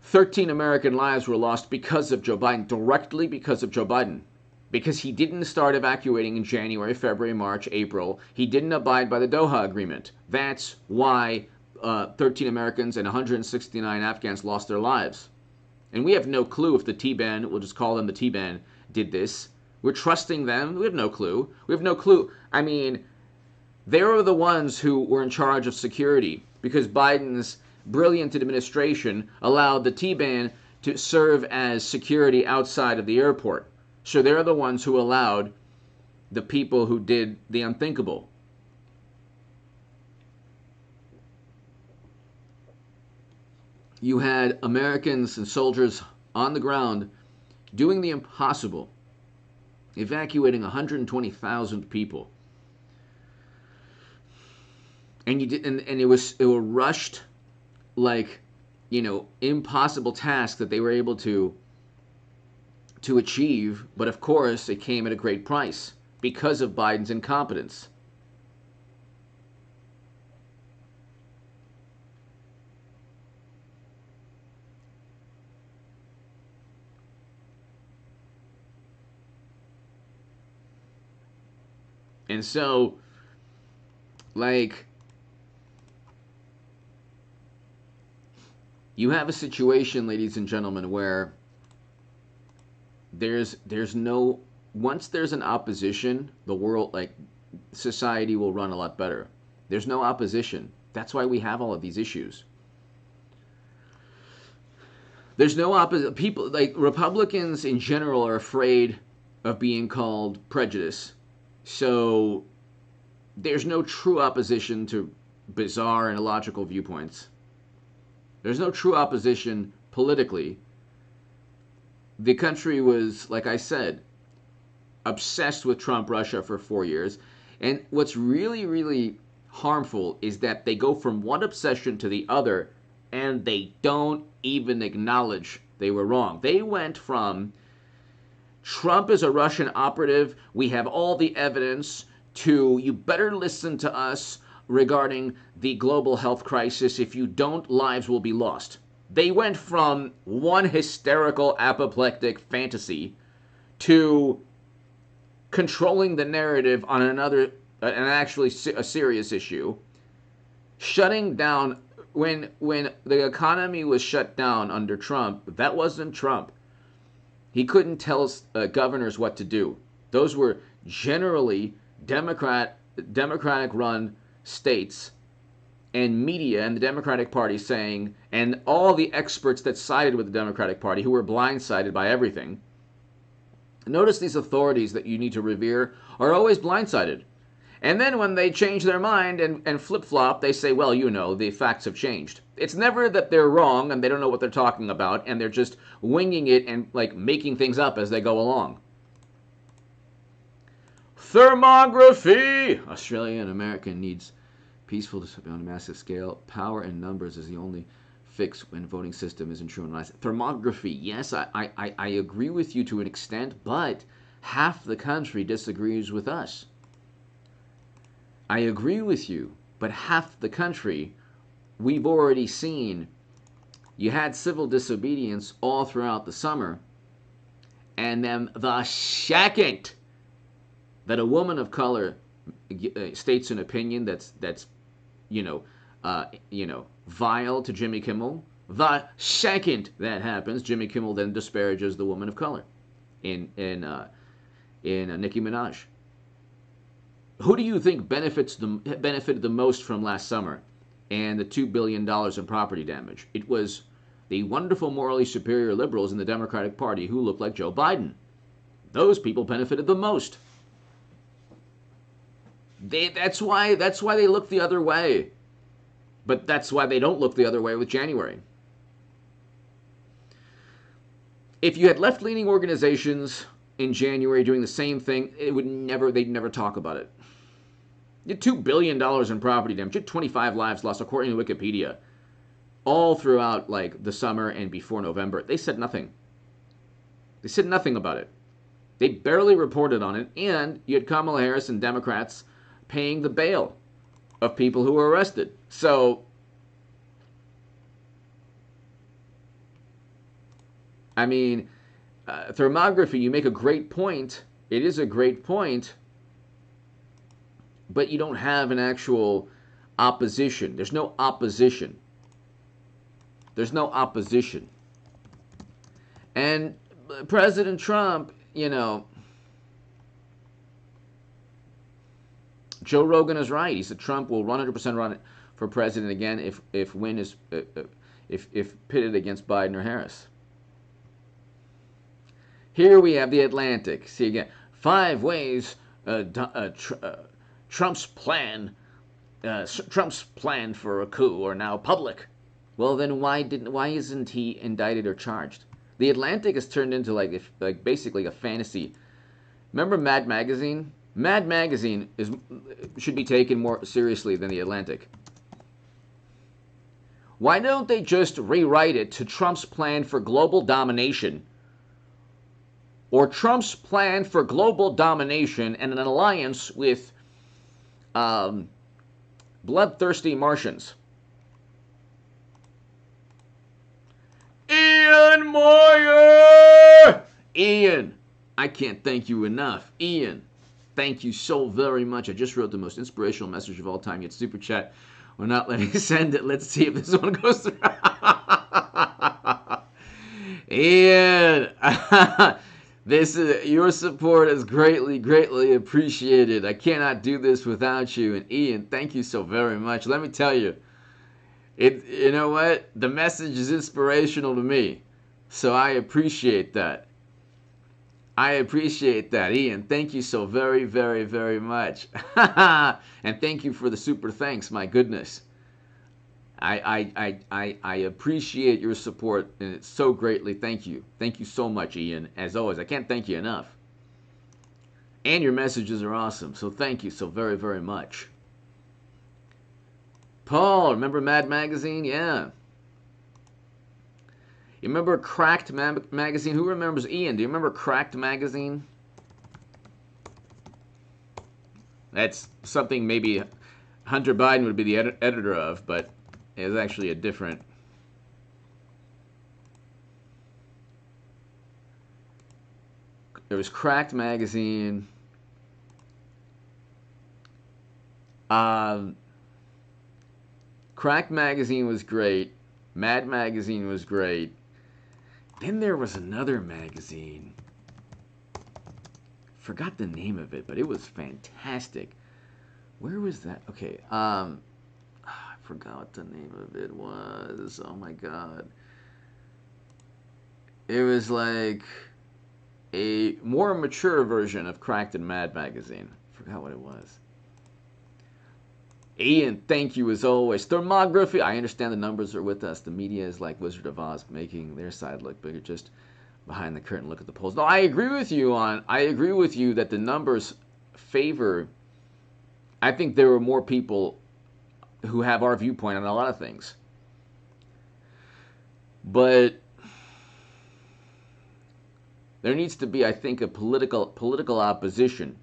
S1: 13 American lives were lost because of Joe Biden, directly because of Joe Biden. Because he didn't start evacuating in January, February, March, April. He didn't abide by the Doha Agreement. That's why 13 Americans and 169 Afghans lost their lives. And we have no clue if the Taliban, we'll just call them the Taliban, did this. We're trusting them. We have no clue. We have no clue. I mean, they were the ones who were in charge of security because Biden's brilliant administration allowed the Taliban to serve as security outside of the airport. So they're the ones who allowed the people who did the unthinkable. You had Americans and soldiers on the ground doing the impossible, evacuating 120,000 people. And it was rushed, like, impossible task that they were able to achieve, but of course it came at a great price because of Biden's incompetence. And so, like, you have a situation, ladies and gentlemen, where there's no, once there's an opposition, the world, like, society will run a lot better. There's no opposition. That's why we have all of these issues. There's no opposition. People, like, Republicans in general, are afraid of being called prejudice. So there's no true opposition to bizarre and illogical viewpoints. There's no true opposition politically. The country was, like I said, obsessed with Trump Russia for 4 years. And what's really, really harmful is that they go from one obsession to the other, and they don't even acknowledge they were wrong. They went from Trump is a Russian operative, we have all the evidence, to you better listen to us regarding the global health crisis. If you don't, lives will be lost. They went from one hysterical, apoplectic fantasy to controlling the narrative on another, and actually a serious issue, shutting down. When the economy was shut down under Trump, that wasn't Trump. He couldn't tell governors what to do. Those were generally Democratic-run states, and media and the Democratic Party saying, and all the experts that sided with the Democratic Party who were blindsided by everything. Notice these authorities that you need to revere are always blindsided. And then when they change their mind and flip-flop, they say, well, you know, the facts have changed. It's never that they're wrong and they don't know what they're talking about, and they're just winging it and, like, making things up as they go along. Thermography! Australia and America needs peaceful on a massive scale. Power in numbers is the only fix when voting system isn't true and nice. Thermography, yes, I agree with you to an extent, but half the country disagrees with us. I agree with you, but half the country, we've already seen. You had civil disobedience all throughout the summer, and then the second that a woman of color states an opinion that's vile to Jimmy Kimmel, the second that happens, Jimmy Kimmel then disparages the woman of color in Nicki Minaj. Who do you think benefited the most from last summer and the $2 billion in property damage? It was the wonderful, morally superior liberals in the Democratic Party who looked like Joe Biden. Those people benefited the most. That's why they look the other way. But that's why they don't look the other way with January. If you had left-leaning organizations in January doing the same thing, they'd never talk about it. You had $2 billion in property damage. You had 25 lives lost, according to Wikipedia, all throughout, like, the summer and before November. They said nothing. They said nothing about it. They barely reported on it, and you had Kamala Harris and Democrats paying the bail of people who were arrested. So, I mean, thermography, you make a great point. It is a great point. But you don't have an actual opposition. There's no opposition. There's no opposition. And President Trump, Joe Rogan is right. He said Trump will 100% run for president again if pitted against Biden or Harris. Here we have the Atlantic. See again, 5 ways Trump's plan for a coup are now public. Well, then why isn't he indicted or charged? The Atlantic has turned into like basically a fantasy. Remember Mad Magazine? Mad Magazine should be taken more seriously than the Atlantic. Why don't they just rewrite it to Trump's plan for global domination? Or Trump's plan for global domination and an alliance with bloodthirsty Martians. Ian Moyer! Ian, I can't thank you enough. Ian, thank you so very much. I just wrote the most inspirational message of all time, yet super chat will not let me send it. Let's see if this one goes through. Ian, your support is greatly appreciated. I cannot do this without you. And Ian, thank you so very much. Let me tell you, you know what? The message is inspirational to me, so I appreciate that. Ian. Thank you so very much. And thank you for the super thanks. My goodness. I appreciate your support, and it's so greatly. Thank you. Thank you so much, Ian. As always, I can't thank you enough. And your messages are awesome, so thank you so very much. Paul, remember Mad Magazine? Yeah. You remember Cracked Magazine? Who remembers? Ian, do you remember Cracked Magazine? That's something maybe Hunter Biden would be the editor of, but it was actually a different... There was Cracked Magazine. Cracked Magazine was great. Mad Magazine was great. Then there was another magazine. Forgot the name of it, but it was fantastic. Where was that? Okay, I forgot what the name of it was. Oh my god. It was like a more mature version of Cracked and Mad Magazine. Forgot what it was. Ian, thank you as always. Thermography. I understand the numbers are with us. The media is like Wizard of Oz, making their side look bigger. Just behind the curtain, look at the polls. No, I agree with you that the numbers favor. I think there were more people who have our viewpoint on a lot of things. But there needs to be, I think, a political opposition.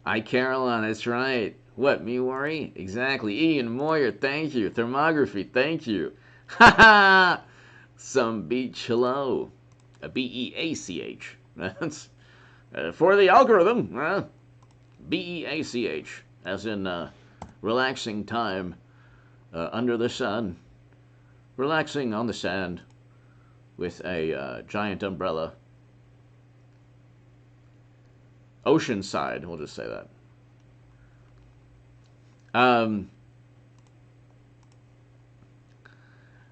S1: Hi, Caroline, that's right. What, me worry? Exactly. Ian Moyer, thank you. Thermography, thank you. Ha ha! Some beach, hello. A B-E-A-C-H. That's for the algorithm. B-E-A-C-H. As in relaxing time under the sun. Relaxing on the sand with a giant umbrella. Oceanside, we'll just say that.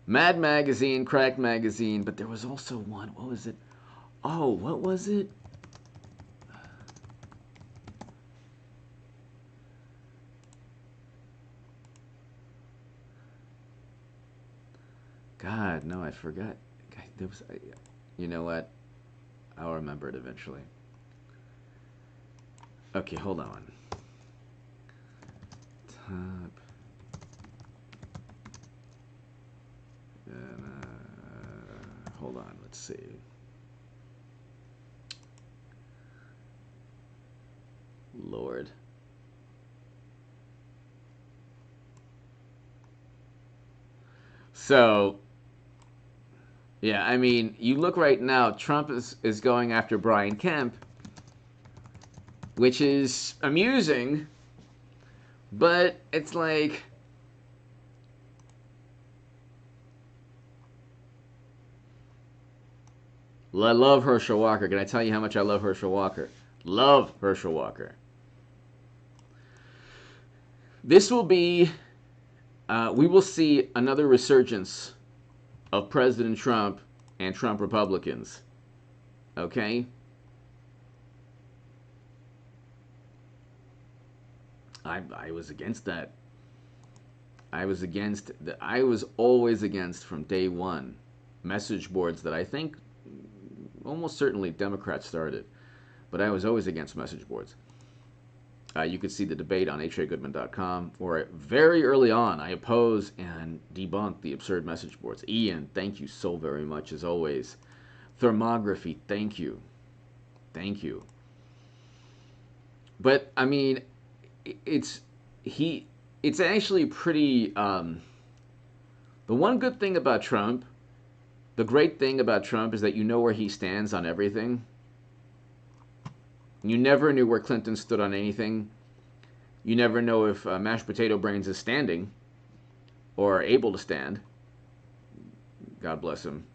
S1: Mad Magazine, Cracked Magazine, but there was also one. What was it? Oh, what was it? God, no, I forgot. There was, you know what? I'll remember it eventually. Okay, hold on. Top. And, hold on, let's see. Lord. So, yeah, I mean, you look right now, Trump is going after Brian Kemp, which is amusing, but it's like, I love Herschel Walker. Can I tell you how much I love Herschel Walker? Love Herschel Walker. This will be, we will see another resurgence of President Trump and Trump Republicans. Okay? I was against that. I was always against from day one message boards that I think almost certainly Democrats started, but I was always against message boards. You could see the debate on hagoodman.com, where very early on I oppose and debunk the absurd message boards. Ian, thank you so very much as always. Thermography, thank you. Thank you. But I mean, it's actually pretty, the one good thing about Trump, the great thing about Trump is that you know where he stands on everything. You never knew where Clinton stood on anything. You never know if mashed potato brains is standing or able to stand. God bless him.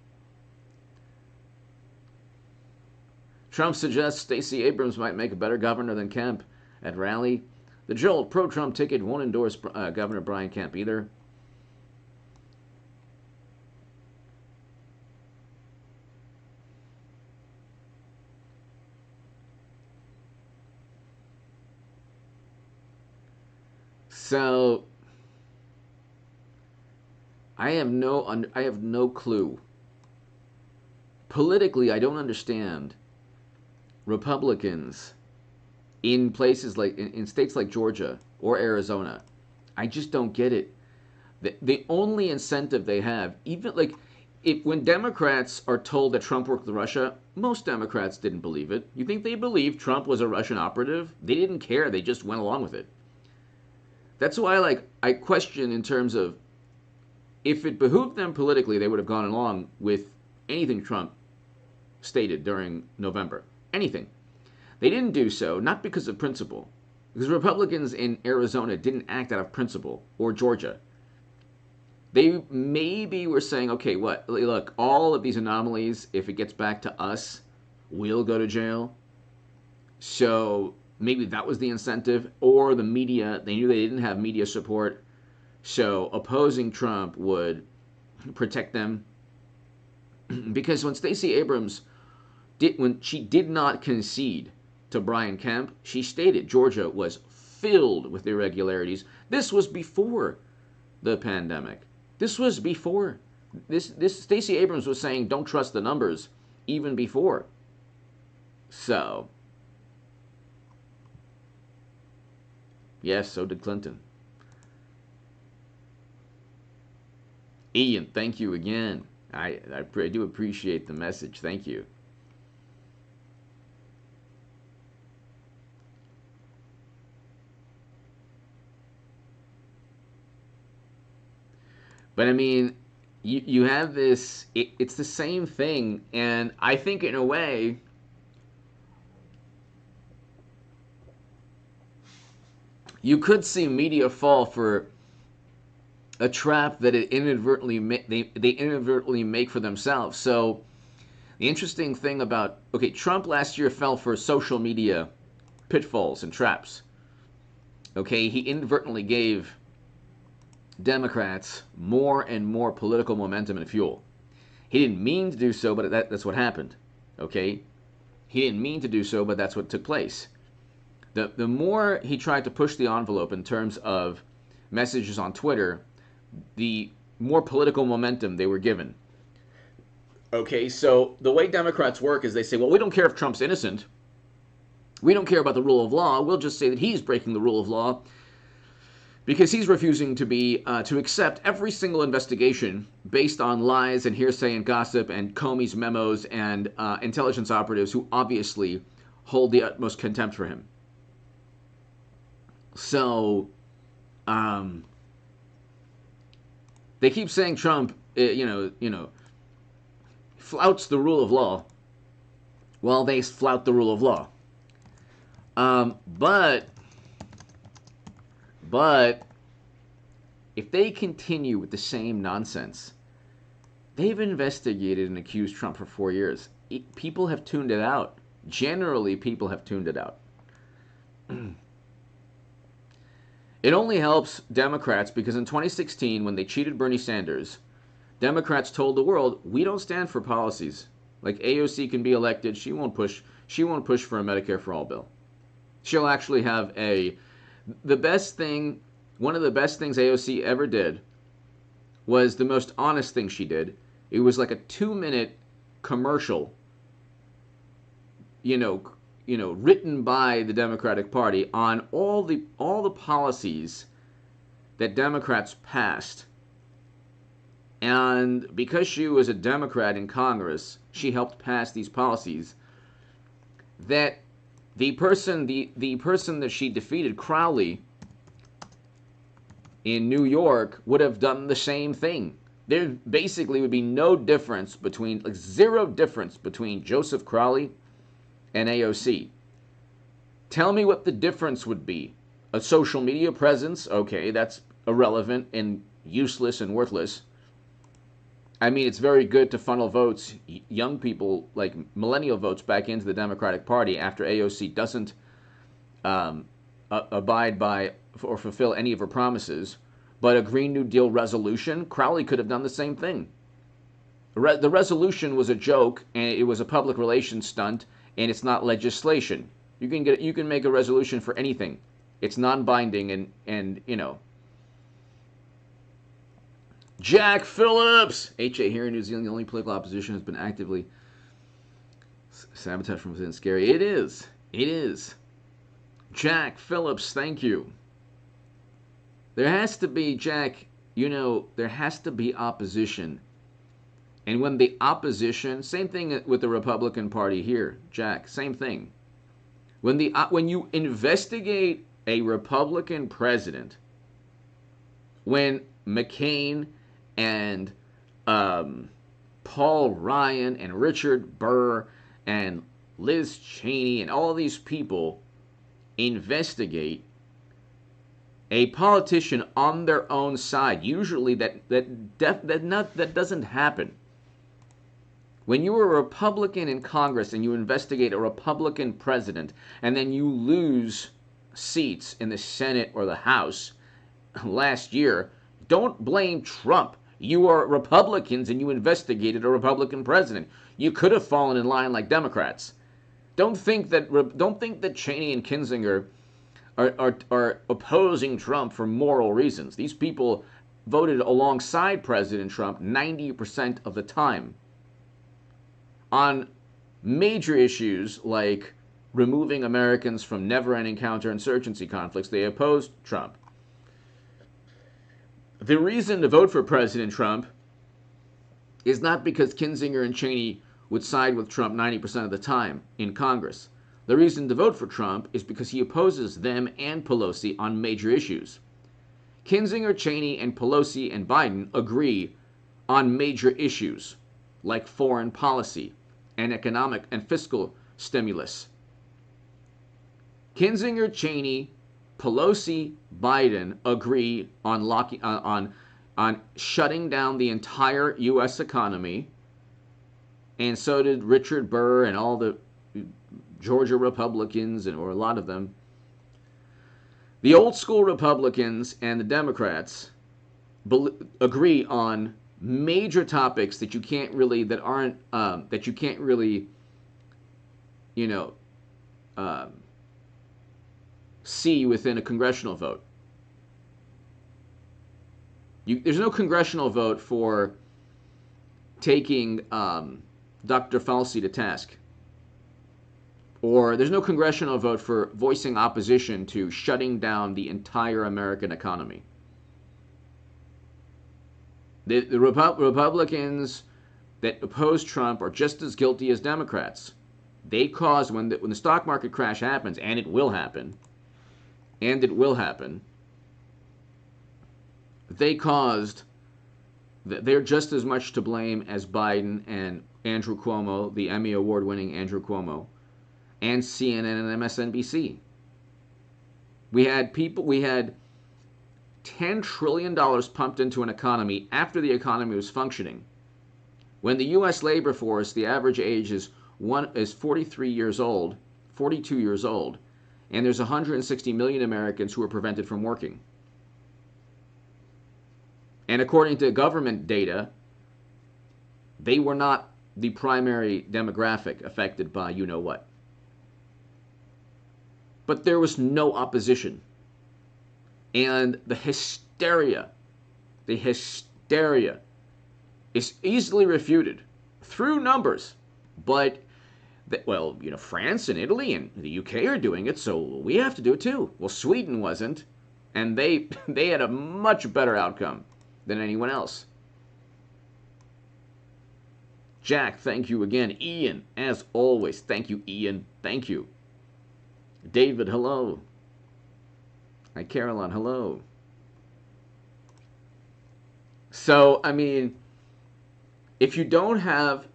S1: Trump suggests Stacey Abrams might make a better governor than Kemp at rally. The Jolt pro-Trump ticket won't endorse Governor Brian Kemp either. So I have no clue. Politically, I don't understand Republicans in places like in states like Georgia or Arizona. I just don't get it. The only incentive they have, even like when Democrats are told that Trump worked with Russia, most Democrats didn't believe it. You think they believed Trump was a Russian operative? They didn't care. They just went along with it. That's why I question in terms of if it behooved them politically, they would have gone along with anything Trump stated during November. Anything. They didn't do so, not because of principle. Because Republicans in Arizona didn't act out of principle, or Georgia. They maybe were saying, okay, look, all of these anomalies, if it gets back to us, we'll go to jail. So maybe that was the incentive. Or the media, they knew they didn't have media support. So opposing Trump would protect them. Because when Stacey Abrams when she did not concede to Brian Kemp, she stated Georgia was filled with irregularities. This was before the pandemic. This was before. This Stacey Abrams was saying don't trust the numbers even before. So, yes, so did Clinton. Ian, thank you again. I do appreciate the message. Thank you. But I mean, you have this, it's the same thing. And I think in a way, you could see media fall for a trap that it they inadvertently make for themselves. So the interesting thing about, okay, Trump last year fell for social media pitfalls and traps. Okay, he inadvertently gave Democrats more and more political momentum and fuel. He didn't mean to do so, but that's what happened. Okay? He didn't mean to do so, but that's what took place. The more he tried to push the envelope in terms of messages on Twitter, the more political momentum they were given. Okay, so the way Democrats work is they say, well, we don't care if Trump's innocent. We don't care about the rule of law. We'll just say that he's breaking the rule of law because he's refusing to accept every single investigation based on lies and hearsay and gossip and Comey's memos and intelligence operatives who obviously hold the utmost contempt for him. So, they keep saying Trump, flouts the rule of law. Well, they flout the rule of law. But if they continue with the same nonsense, they've investigated and accused Trump for 4 years. People have tuned it out. Generally, people have tuned it out. It only helps Democrats because in 2016, when they cheated Bernie Sanders, Democrats told the world, we don't stand for policies. Like AOC can be elected, she won't push for a Medicare for all bill. She'll actually have one of the best things AOC ever did was the most honest thing she did. It was like a 2-minute commercial, written by the Democratic Party on all the policies that Democrats passed. And because she was a Democrat in Congress, she helped pass these policies that the person that she defeated, Crowley, in New York, would have done the same thing. There basically would be no difference between, zero difference between Joseph Crowley and AOC. Tell me what the difference would be. A social media presence, okay, that's irrelevant and useless and worthless. I mean, it's very good to funnel votes, young people, like millennial votes, back into the Democratic Party after AOC doesn't um, abide by or fulfill any of her promises. But a Green New Deal resolution, Crowley could have done the same thing. The resolution was a joke, and it was a public relations stunt, and it's not legislation. You can make a resolution for anything. It's non-binding, and you know. Jack Phillips, HA here in New Zealand, the only political opposition has been actively sabotaged from within. Scary. It is. It is. Jack Phillips, thank you. There has to be, Jack, you know, there has to be opposition. And when the opposition, same thing with the Republican Party here, Jack, same thing. When you investigate a Republican president, when McCain and Paul Ryan and Richard Burr and Liz Cheney and all these people investigate a politician on their own side, usually that doesn't happen. When you are a Republican in Congress and you investigate a Republican president and then you lose seats in the Senate or the House last year, don't blame Trump. You are Republicans and you investigated a Republican president. You could have fallen in line like Democrats. Don't think that Cheney and Kinzinger are opposing Trump for moral reasons. These people voted alongside President Trump 90% of the time. On major issues like removing Americans from never-ending counterinsurgency conflicts, they opposed Trump. The reason to vote for President Trump is not because Kinzinger and Cheney would side with Trump 90% of the time in Congress. The reason to vote for Trump is because he opposes them and Pelosi on major issues. Kinzinger, Cheney, and Pelosi and Biden agree on major issues like foreign policy and economic and fiscal stimulus. Kinzinger, Cheney, Pelosi, Biden agree on shutting down the entire U.S. economy, and so did Richard Burr and all the Georgia Republicans, or a lot of them. The old school Republicans and the Democrats agree on major topics that you can't really, see within a congressional vote. There's no congressional vote for taking Dr. Fauci to task. Or there's no congressional vote for voicing opposition to shutting down the entire American economy. The Republicans that oppose Trump are just as guilty as Democrats. They caused, when the stock market crash happens, and it will happen, they're just as much to blame as Biden and Andrew Cuomo, the Emmy award-winning Andrew Cuomo, and CNN and MSNBC. We had $10 trillion pumped into an economy after the economy was functioning. When the U.S. labor force, the average age is 42 years old, and there's 160 million Americans who are prevented from working. And according to government data, they were not the primary demographic affected by you-know-what. But there was no opposition. And the hysteria is easily refuted through numbers. But, France and Italy and the UK are doing it, so we have to do it too. Well, Sweden wasn't, and they had a much better outcome than anyone else. Jack, thank you again. Ian, as always, thank you, Ian. Thank you. David, hello. Hi, Caroline, hello. So, I mean, if you don't have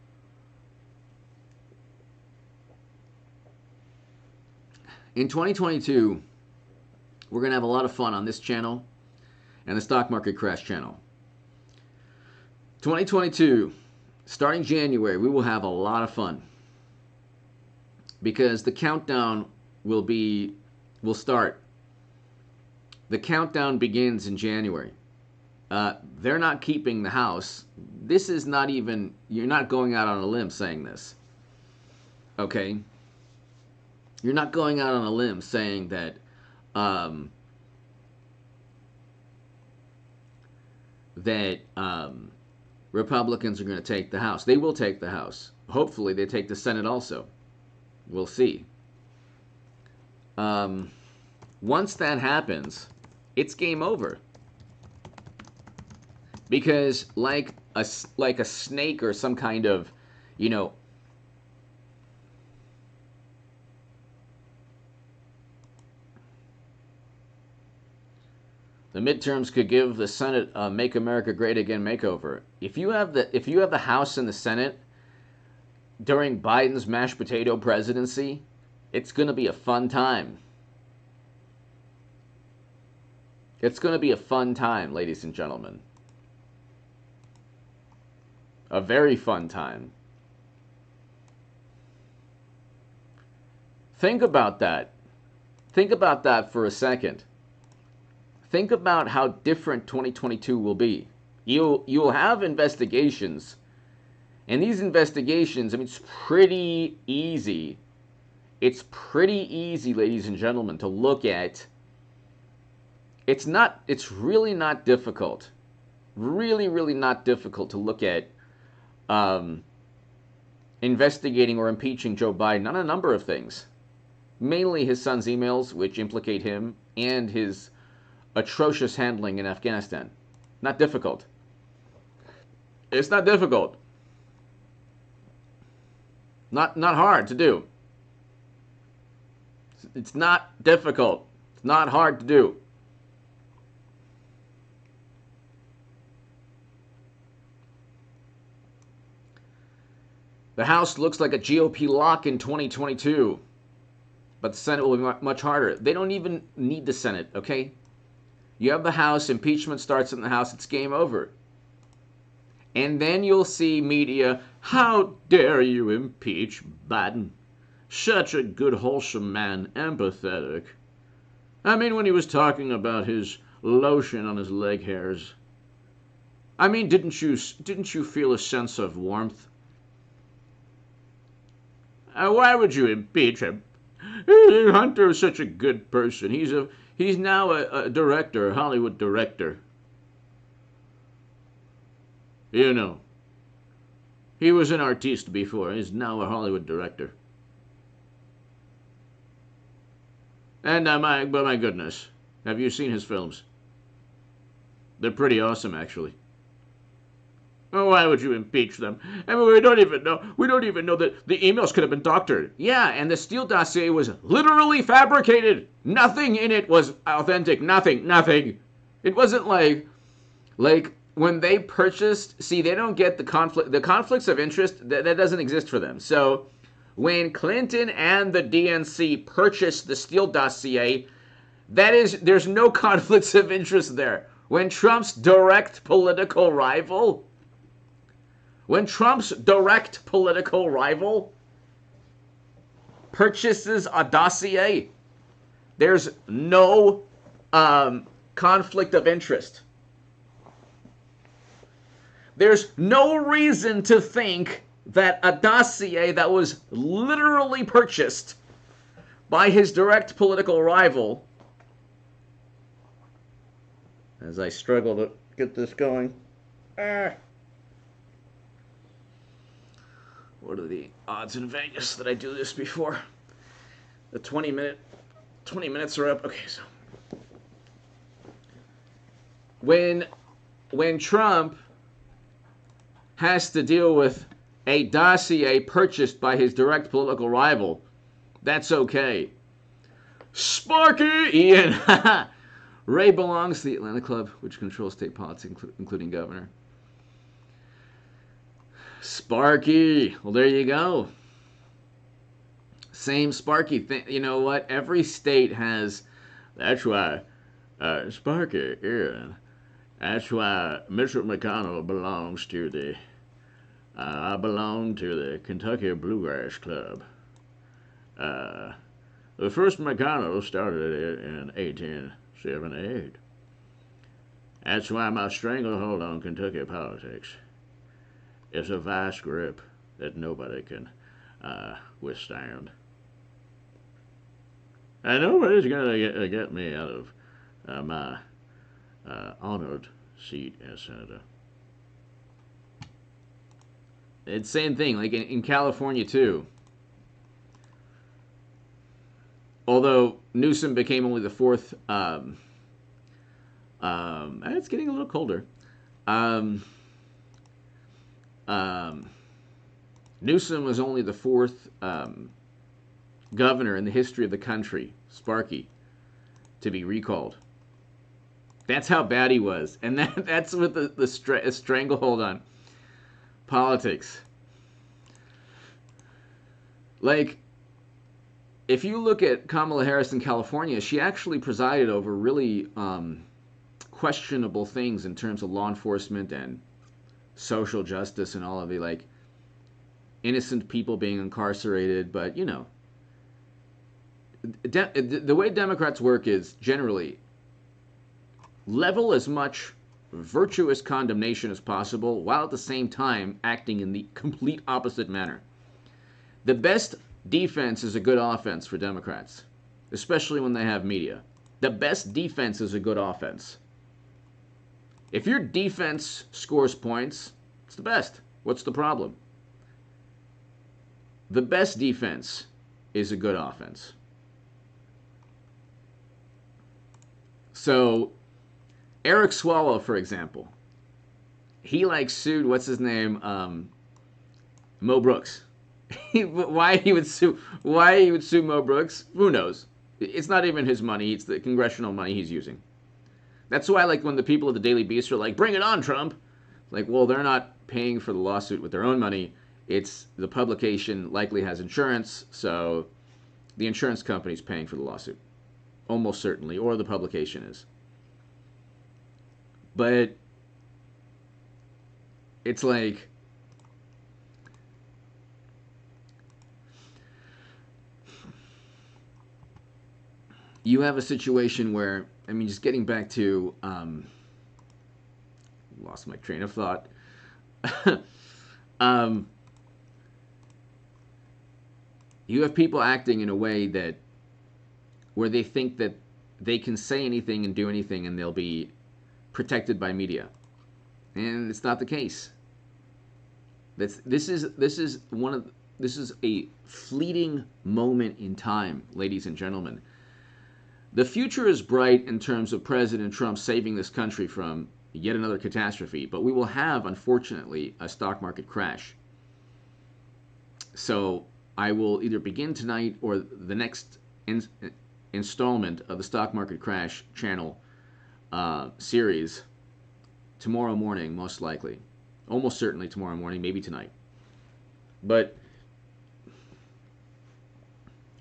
S1: In 2022, we're going to have a lot of fun on this channel and the Stock Market Crash channel. 2022, starting January, we will have a lot of fun because the countdown will start. The countdown begins in January. They're not keeping the House. This is not even, you're not going out on a limb saying this. Okay? You're not going out on a limb saying that Republicans are going to take the House. They will take the House. Hopefully they take the Senate also. We'll see. Once that happens, it's game over. Because like a snake or some kind of, you know, the midterms could give the Senate a "Make America Great Again" makeover. If you have the House and the Senate during Biden's mashed potato presidency, it's going to be a fun time. It's going to be a fun time, ladies and gentlemen. A very fun time. Think about that. Think about that for a second. Think about how different 2022 will be. You'll have investigations. And these investigations, I mean, it's pretty easy. It's pretty easy, ladies and gentlemen, to look at. It's really not difficult. Really, really not difficult to look at investigating or impeaching Joe Biden on a number of things. Mainly his son's emails, which implicate him, and his atrocious handling in Afghanistan. Not difficult. It's not difficult. Not hard to do. It's not difficult. It's not hard to do. The House looks like a GOP lock in 2022, but the Senate will be much harder. They don't even need the Senate, okay? You have the House, impeachment starts in the House, it's game over. And then you'll see media, how dare you impeach Biden? Such a good, wholesome man, empathetic. I mean, when he was talking about his lotion on his leg hairs. I mean, didn't you feel a sense of warmth? Why would you impeach him? Hunter is such a good person. He's now a director, a Hollywood director. You know, he was an artiste before. He's now a Hollywood director. And my goodness, have you seen his films? They're pretty awesome, actually. Oh, why would you impeach them? I mean, we don't even know that the emails could have been doctored. Yeah, and the Steele dossier was literally fabricated. Nothing in it was authentic. Nothing. It wasn't like when they purchased. See, they don't get the conflicts of interest. That doesn't exist for them. So when Clinton and the DNC purchased the Steele dossier, there's no conflicts of interest there. When Trump's direct political rival purchases a dossier, there's no conflict of interest. There's no reason to think that a dossier that was literally purchased by his direct political rival, as I struggle to get this going. What are the odds in Vegas that I do this before the 20 minutes are up? Okay, so when Trump has to deal with a dossier purchased by his direct political rival, that's okay. Sparky Ian. Ray belongs to the Atlanta Club, which controls state politics, including governor. Sparky. Well, there you go. Same Sparky thing. You know what? Every state has. That's why Sparky, yeah. That's why Mr. McConnell belongs to the. I belong to the Kentucky Bluegrass Club. Uh, the first McConnell started it in 1878. That's why my stranglehold on Kentucky politics is a vice grip that nobody can withstand. And nobody's going to get me out of my honored seat as senator. It's the same thing, like in California too. Although Newsom became only the fourth, it's getting a little colder. Um, Newsom was only the fourth governor in the history of the country, Sparky, to be recalled. That's how bad he was, and that's with the stranglehold on politics. Like, if you look at Kamala Harris in California, she actually presided over really questionable things in terms of law enforcement and social justice and all of the, like, innocent people being incarcerated. But, you know, the way Democrats work is generally level as much virtuous condemnation as possible while at the same time acting in the complete opposite manner. The best defense is a good offense for Democrats, especially when they have media. The best defense is a good offense. If your defense scores points, it's the best. What's the problem? The best defense is a good offense. So, Eric Swalwell, for example, he sued, what's his name, Mo Brooks. Why he would sue Mo Brooks? Who knows? It's not even his money. It's the congressional money he's using. That's why, when the people at the Daily Beast are like, "Bring it on, Trump," well, they're not paying for the lawsuit with their own money. It's the publication likely has insurance, so the insurance company's paying for the lawsuit, almost certainly, or the publication is. But it's like, you have a situation where, just getting back to, lost my train of thought. You have people acting in a way where they think that they can say anything and do anything and they'll be protected by media. And it's not the case. This is a fleeting moment in time, ladies and gentlemen. The future is bright in terms of President Trump saving this country from yet another catastrophe, but we will have, unfortunately, a stock market crash. So I will either begin tonight or the next installment of the Stock Market Crash channel series tomorrow morning, most likely. Almost certainly tomorrow morning, maybe tonight. But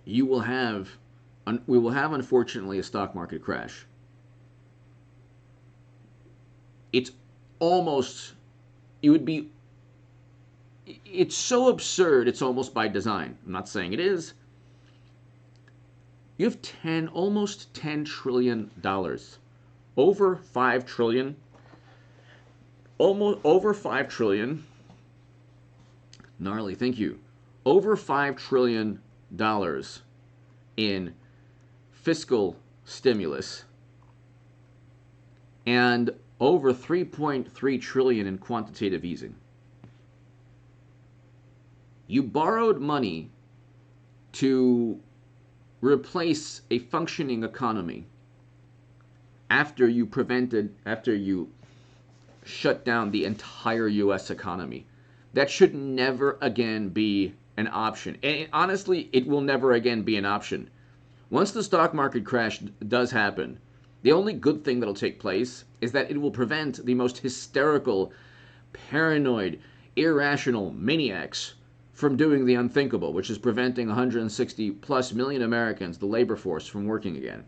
S1: we will have, unfortunately, a stock market crash. It's so absurd, it's almost by design. I'm not saying it is. You have almost $10 trillion. Over $5 trillion. Almost over $5 trillion. Gnarly, thank you. Over $5 trillion in fiscal stimulus. And over $3.3 trillion in quantitative easing. You borrowed money to replace a functioning economy after you shut down the entire U.S. economy. That should never again be an option. And honestly, it will never again be an option. Once the stock market crash does happen, the only good thing that'll take place is that it will prevent the most hysterical, paranoid, irrational maniacs from doing the unthinkable, which is preventing 160 plus million Americans, the labor force, from working again.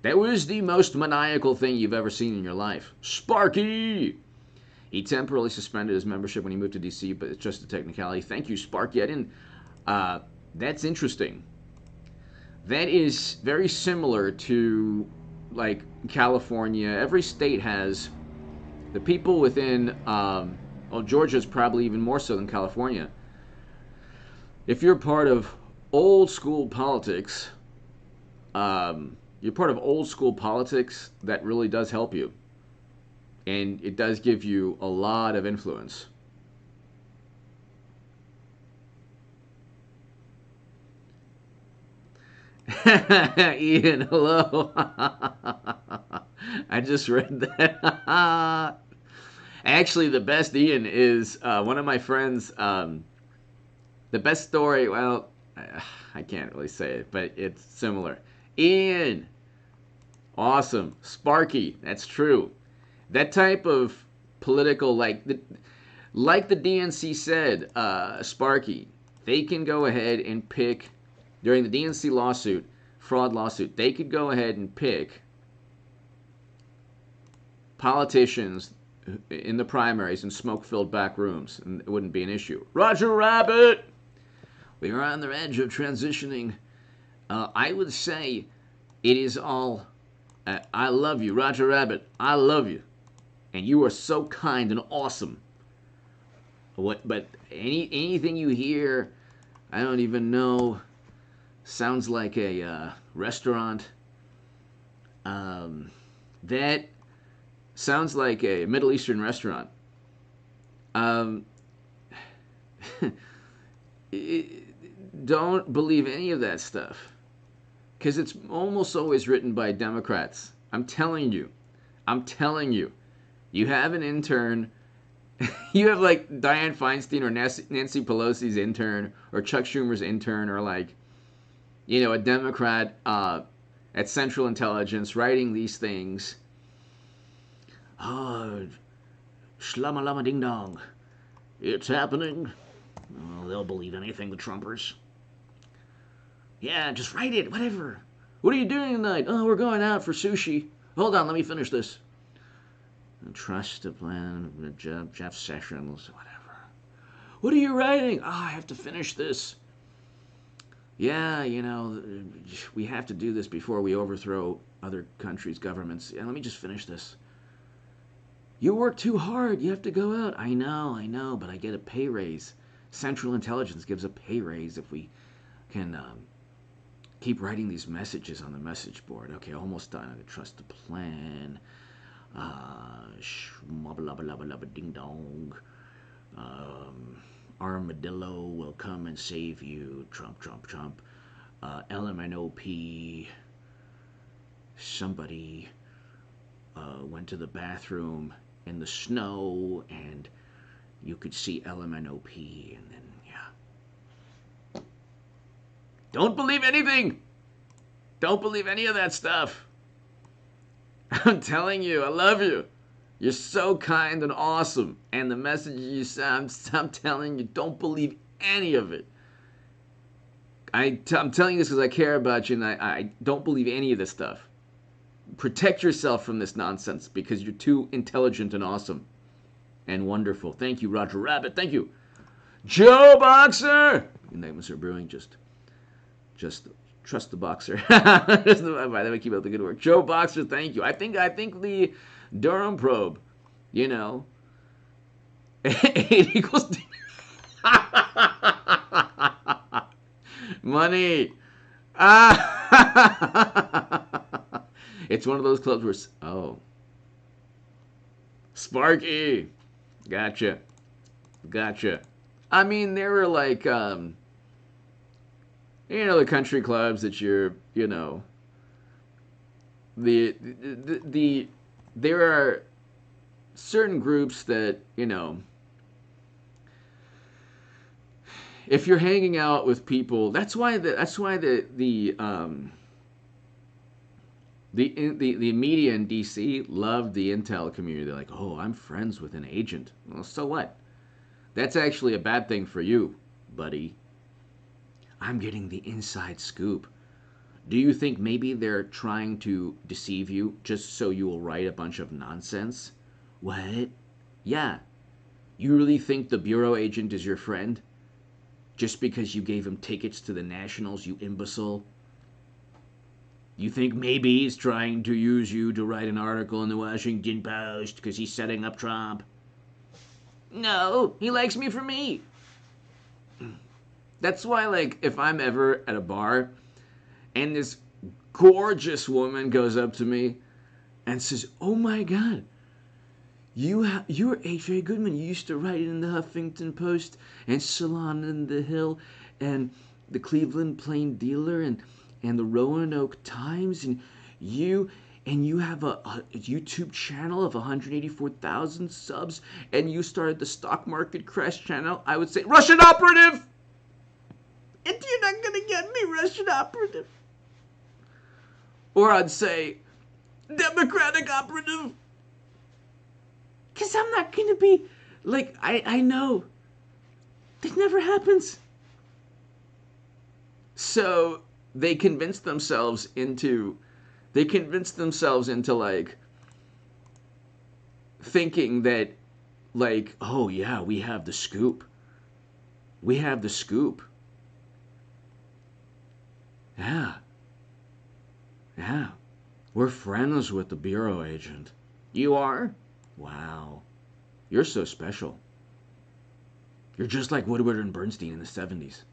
S1: That was the most maniacal thing you've ever seen in your life. Sparky! He temporarily suspended his membership when he moved to D.C., but it's just a technicality. Thank you, Sparky. That's interesting. That is very similar to, like, California. Every state has the people within, Georgia's probably even more so than California. If you're part of old school politics, you're part of old school politics, that really does help you. And it does give you a lot of influence. Ian, hello. I just read that. Actually, the best, Ian, is one of my friends. The best story, well, I can't really say it, but it's similar. Ian, awesome. Sparky, that's true. That type of political, like the DNC said, Sparky, they can go ahead and pick, during the DNC lawsuit, fraud lawsuit, they could go ahead and pick politicians in the primaries in smoke-filled back rooms, and it wouldn't be an issue. Roger Rabbit! We are on the edge of transitioning. I would say it is all, I love you, Roger Rabbit, I love you. And you are so kind and awesome. But anything you hear, I don't even know, sounds like a restaurant. That sounds like a Middle Eastern restaurant. Don't believe any of that stuff, because it's almost always written by Democrats. I'm telling you. You have an intern, you have like Dianne Feinstein or Nancy Pelosi's intern or Chuck Schumer's intern or like, a Democrat at Central Intelligence writing these things. Oh, shlama lama ding dong. It's happening. Oh, they'll believe anything, the Trumpers. Yeah, just write it, whatever. What are you doing tonight? Oh, we're going out for sushi. Hold on, let me finish this. Trust the plan, Jeff Sessions, whatever. What are you writing? Oh, I have to finish this. Yeah, we have to do this before we overthrow other countries' governments. Yeah, let me just finish this. You work too hard. You have to go out. I know, but I get a pay raise. Central Intelligence gives a pay raise if we can keep writing these messages on the message board. Okay, almost done. I trust the plan. Ding dong. Armadillo will come and save you. Trump. LMNOP. Somebody went to the bathroom in the snow, and you could see LMNOP, and then, yeah. Don't believe anything! Don't believe any of that stuff. I'm telling you, I love you. You're so kind and awesome. And the message you send, I'm telling you, don't believe any of it. I'm telling you this because I care about you, and I don't believe any of this stuff. Protect yourself from this nonsense because you're too intelligent and awesome and wonderful. Thank you, Roger Rabbit. Thank you. Joe Boxer! Good night, Mr. Brewing. Just trust the boxer. By the way, keep up the good work. Joe Boxer, thank you. I think the Durham probe, 8 equals money. It's one of those clubs where, Sparky. Gotcha. I mean, there were like, the country clubs that you're, there are certain groups that, if you're hanging out with people, that's why the media in DC loved the intel community. They're like, oh, I'm friends with an agent. Well, so what? That's actually a bad thing for you, buddy. I'm getting the inside scoop. Do you think maybe they're trying to deceive you just so you will write a bunch of nonsense? What? Yeah. You really think the bureau agent is your friend? Just because you gave him tickets to the Nationals, you imbecile? You think maybe he's trying to use you to write an article in the Washington Post because he's setting up Trump? No, he likes me for me. That's why, like, if I'm ever at a bar and this gorgeous woman goes up to me and says, "Oh my God, you're H.A. Goodman. You used to write in the Huffington Post and Salon in the Hill and the Cleveland Plain Dealer and the Roanoke Times, and you have a YouTube channel of 184,000 subs, and you started the stock market crash channel." I would say, "Russian operative!" And you're not going to get me, Russian operative. Or I'd say, "Democratic operative." Because I'm not going to be, like, I know. That never happens. So they convince themselves into, like, thinking that, like, oh yeah, we have the scoop. We have the scoop. Yeah. Yeah. We're friends with the bureau agent. You are? Wow. You're so special. You're just like Woodward and Bernstein in the 70s.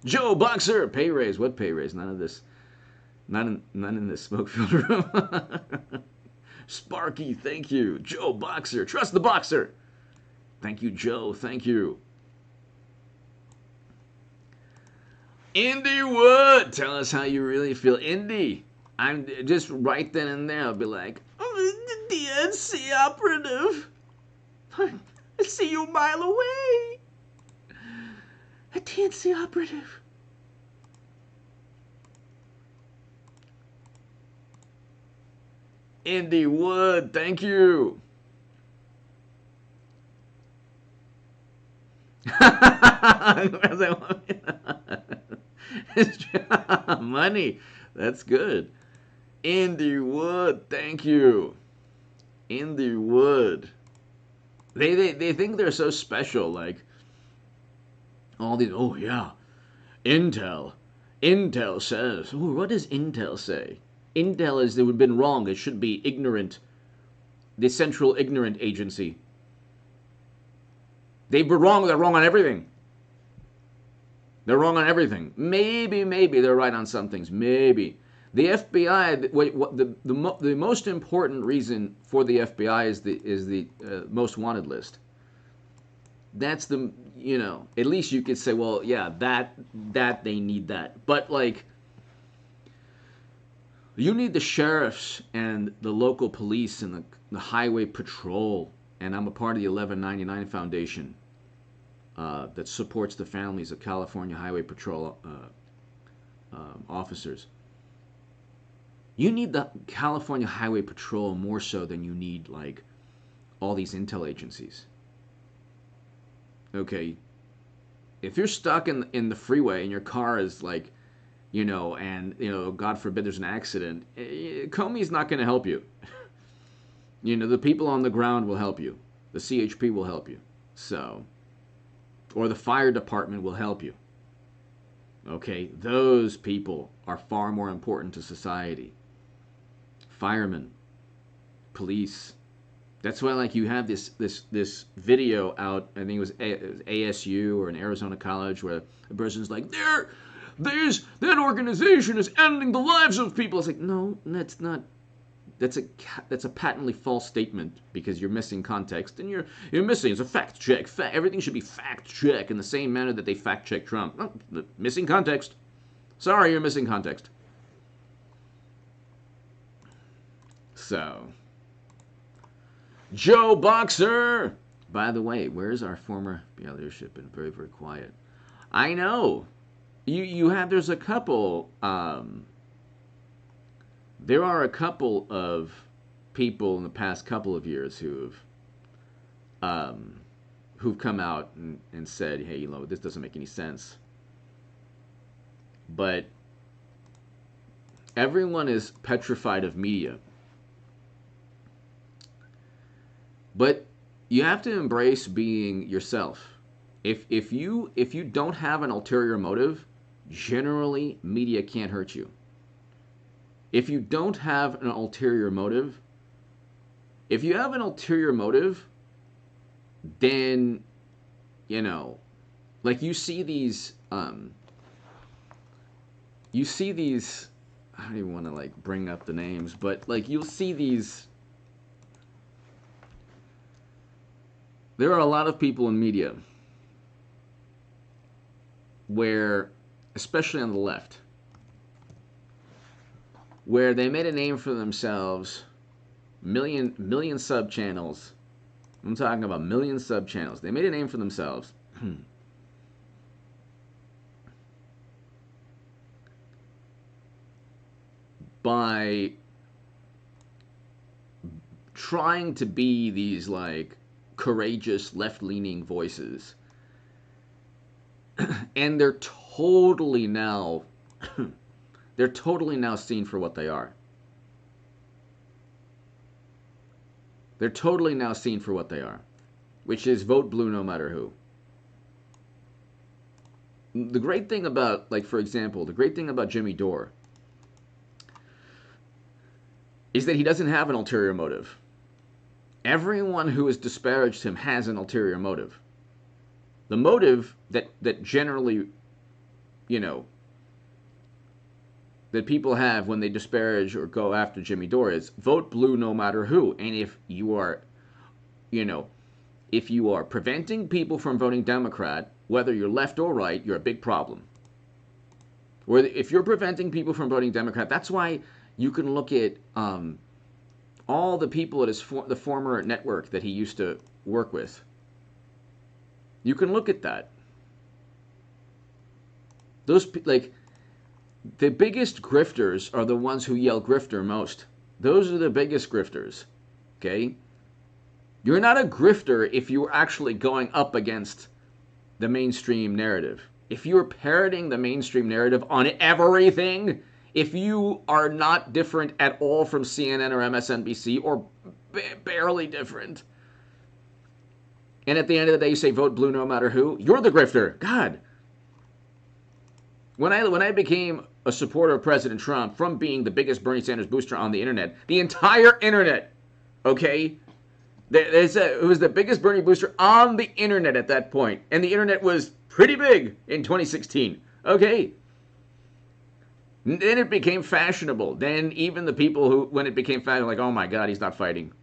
S1: Joe Boxer! Pay raise. What pay raise? None of this. None in this smoke-filled room. Sparky, thank you. Joe Boxer. Trust the boxer. Thank you, Joe. Thank you. Indy Wood. Tell us how you really feel. Indy. I'm just right then and there. I'll be like, "Oh, the DNC operative. I see you a mile away. A DNC operative." Indy Wood, thank you. Money. That's good. Indy Wood, thank you. Indy Wood. They think they're so special, like all these. Oh yeah, Intel. Intel says. Ooh, what does Intel say? Intel is, they would have been wrong. It should be ignorant. The Central Ignorant Agency. They were wrong. They're wrong on everything. They're wrong on everything. Maybe they're right on some things. Maybe. The FBI, the most important reason for the FBI is the most wanted list. That's the, at least you could say, well, yeah, that they need that. But, like, you need the sheriffs and the local police and the highway patrol. And I'm a part of the 1199 Foundation that supports the families of California Highway Patrol officers. You need the California Highway Patrol more so than you need, like, all these intel agencies. Okay, if you're stuck in the freeway and your car is, like, and God forbid there's an accident, Comey's not going to help you. The people on the ground will help you. The CHP will help you. So, or the fire department will help you. Okay, those people are far more important to society. Firemen, police. That's why, like, you have this video out. I think it was ASU or an Arizona college where a person's like, that organization is ending the lives of people. It's like, no, that's not. That's a patently false statement because you're missing context and you're missing. It's a fact check. Everything should be fact check in the same manner that they fact check Trump. Oh, missing context. Sorry, you're missing context. So, Joe Boxer. By the way, where's our former leadership? Been very, very quiet. I know. There's a couple. There are a couple of people in the past couple of years who have who've come out and said, hey, this doesn't make any sense. But everyone is petrified of media. But you have to embrace being yourself. If you don't have an ulterior motive, generally media can't hurt you. If you don't have an ulterior motive, if you have an ulterior motive, then, like you see these, I don't even want to like bring up the names, but like you'll see these, there are a lot of people in media where, especially on the left, where they made a name for themselves, million sub channels. I'm talking about million sub channels. They made a name for themselves by trying to be these like courageous left-leaning voices. And they're totally now seen for what they are. They're totally now seen for what they are, which is vote blue no matter who. The great thing about, like, for example, the great thing about Jimmy Dore is that he doesn't have an ulterior motive. Everyone who has disparaged him has an ulterior motive. The motive that generally, that people have when they disparage or go after Jimmy Dore is vote blue no matter who. And if you are, if you are preventing people from voting Democrat, whether you're left or right, you're a big problem. Or if you're preventing people from voting Democrat, that's why you can look at all the people at the former network that he used to work with. You can look at that. Those, like, the biggest grifters are the ones who yell grifter most. Those are the biggest grifters, okay? You're not a grifter if you're actually going up against the mainstream narrative. If you're parroting the mainstream narrative on everything, if you are not different at all from CNN or MSNBC, or barely different, and at the end of the day you say vote blue no matter who, you're the grifter. God. When I became a supporter of President Trump from being the biggest Bernie Sanders booster on the internet, the entire internet, okay? It was the biggest Bernie booster on the internet at that point, and the internet was pretty big in 2016, okay? Then it became fashionable. Then even the people who, when it became fashionable, like, oh my God, he's not fighting.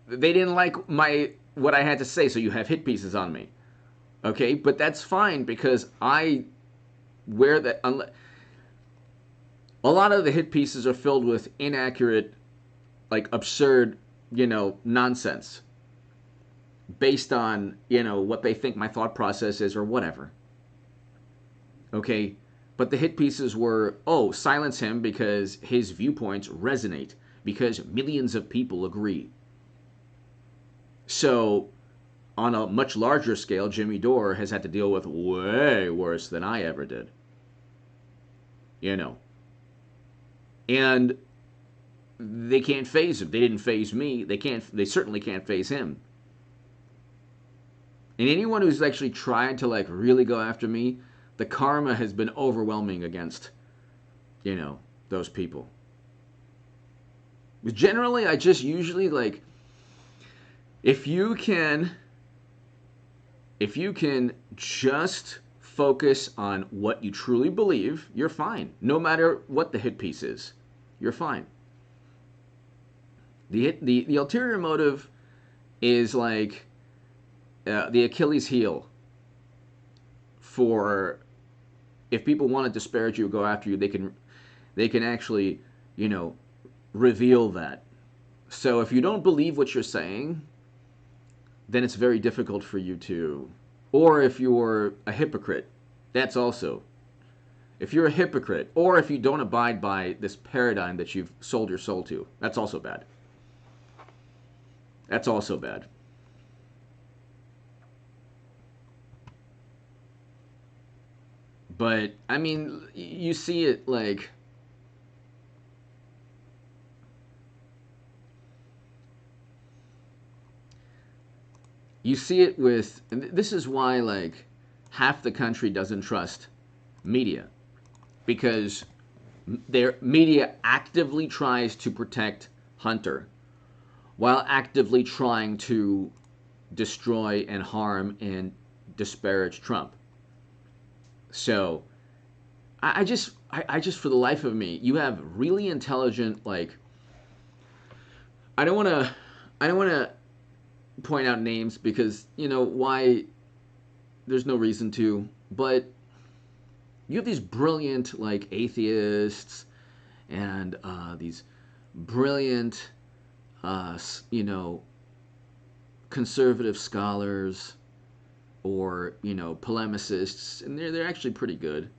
S1: They didn't like what I had to say, so you have hit pieces on me. Okay, but that's fine because I wear that. A lot of the hit pieces are filled with inaccurate, like absurd, nonsense based on, what they think my thought process is or whatever. Okay, but the hit pieces were, oh, silence him because his viewpoints resonate, because millions of people agree. So, on a much larger scale, Jimmy Dore has had to deal with way worse than I ever did. And they can't phase him. They didn't phase me. They certainly can't phase him. And anyone who's actually tried to like really go after me, the karma has been overwhelming against, those people. But generally, I just usually like, if you can just focus on what you truly believe, you're fine. No matter what the hit piece is, you're fine. The ulterior motive is like the Achilles heel for, if people want to disparage you or go after you, they can actually, reveal that. So if you don't believe what you're saying, then it's very difficult for you to, or if you're a hypocrite, that's also, if you're a hypocrite, or if you don't abide by this paradigm that you've sold your soul to, that's also bad. That's also bad. But I mean, you see it like you see it with, and this is why like half the country doesn't trust media, because their media actively tries to protect Hunter while actively trying to destroy and harm and disparage Trump. So I just for the life of me, you have really intelligent, like, I don't want to I don't want to point out names because you know why, there's no reason to, but you have these brilliant like atheists and these brilliant you know, conservative scholars or you know polemicists, and they're actually pretty good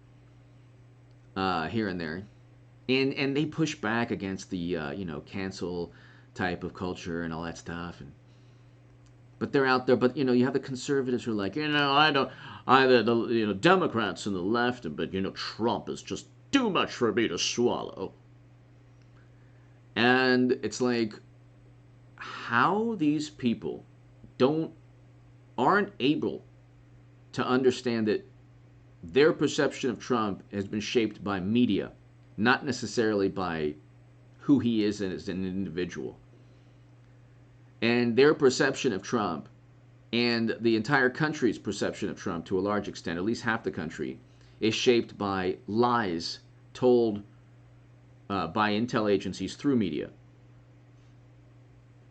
S1: here and there, and they push back against the you know, cancel type of culture and all that stuff, and but they're out there. But you know, you have the conservatives who are like, you know, I don't, either the you know Democrats and the left, but you know Trump is just too much for me to swallow, and it's like how these people don't aren't able to understand that their perception of Trump has been shaped by media, not necessarily by who he is as an individual. And their perception of Trump and the entire country's perception of Trump, to a large extent, at least half the country, is shaped by lies told by intel agencies through media.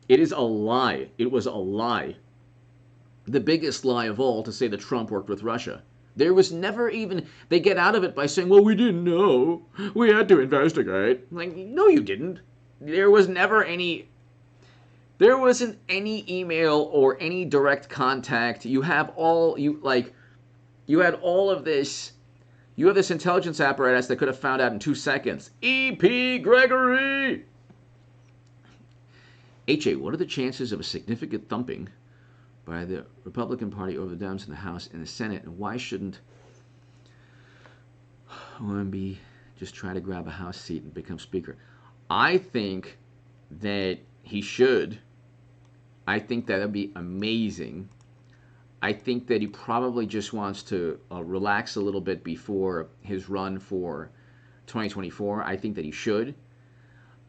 S1: It is a lie. It was a lie. The biggest lie of all to say that Trump worked with Russia. There was never even, they get out of it by saying, well, we didn't know. We had to investigate. Like, no, you didn't. There was never any, there wasn't any email or any direct contact. You have all, you like, you had all of this, you have this intelligence apparatus that could have found out in 2 seconds. E.P. Gregory! H.A., what are the chances of a significant thumping by the Republican Party over the Dems in the House and the Senate, and why shouldn't OMB just try to grab a House seat and become Speaker? I think that he should. I think that would be amazing. I think that he probably just wants to relax a little bit before his run for 2024. I think that he should.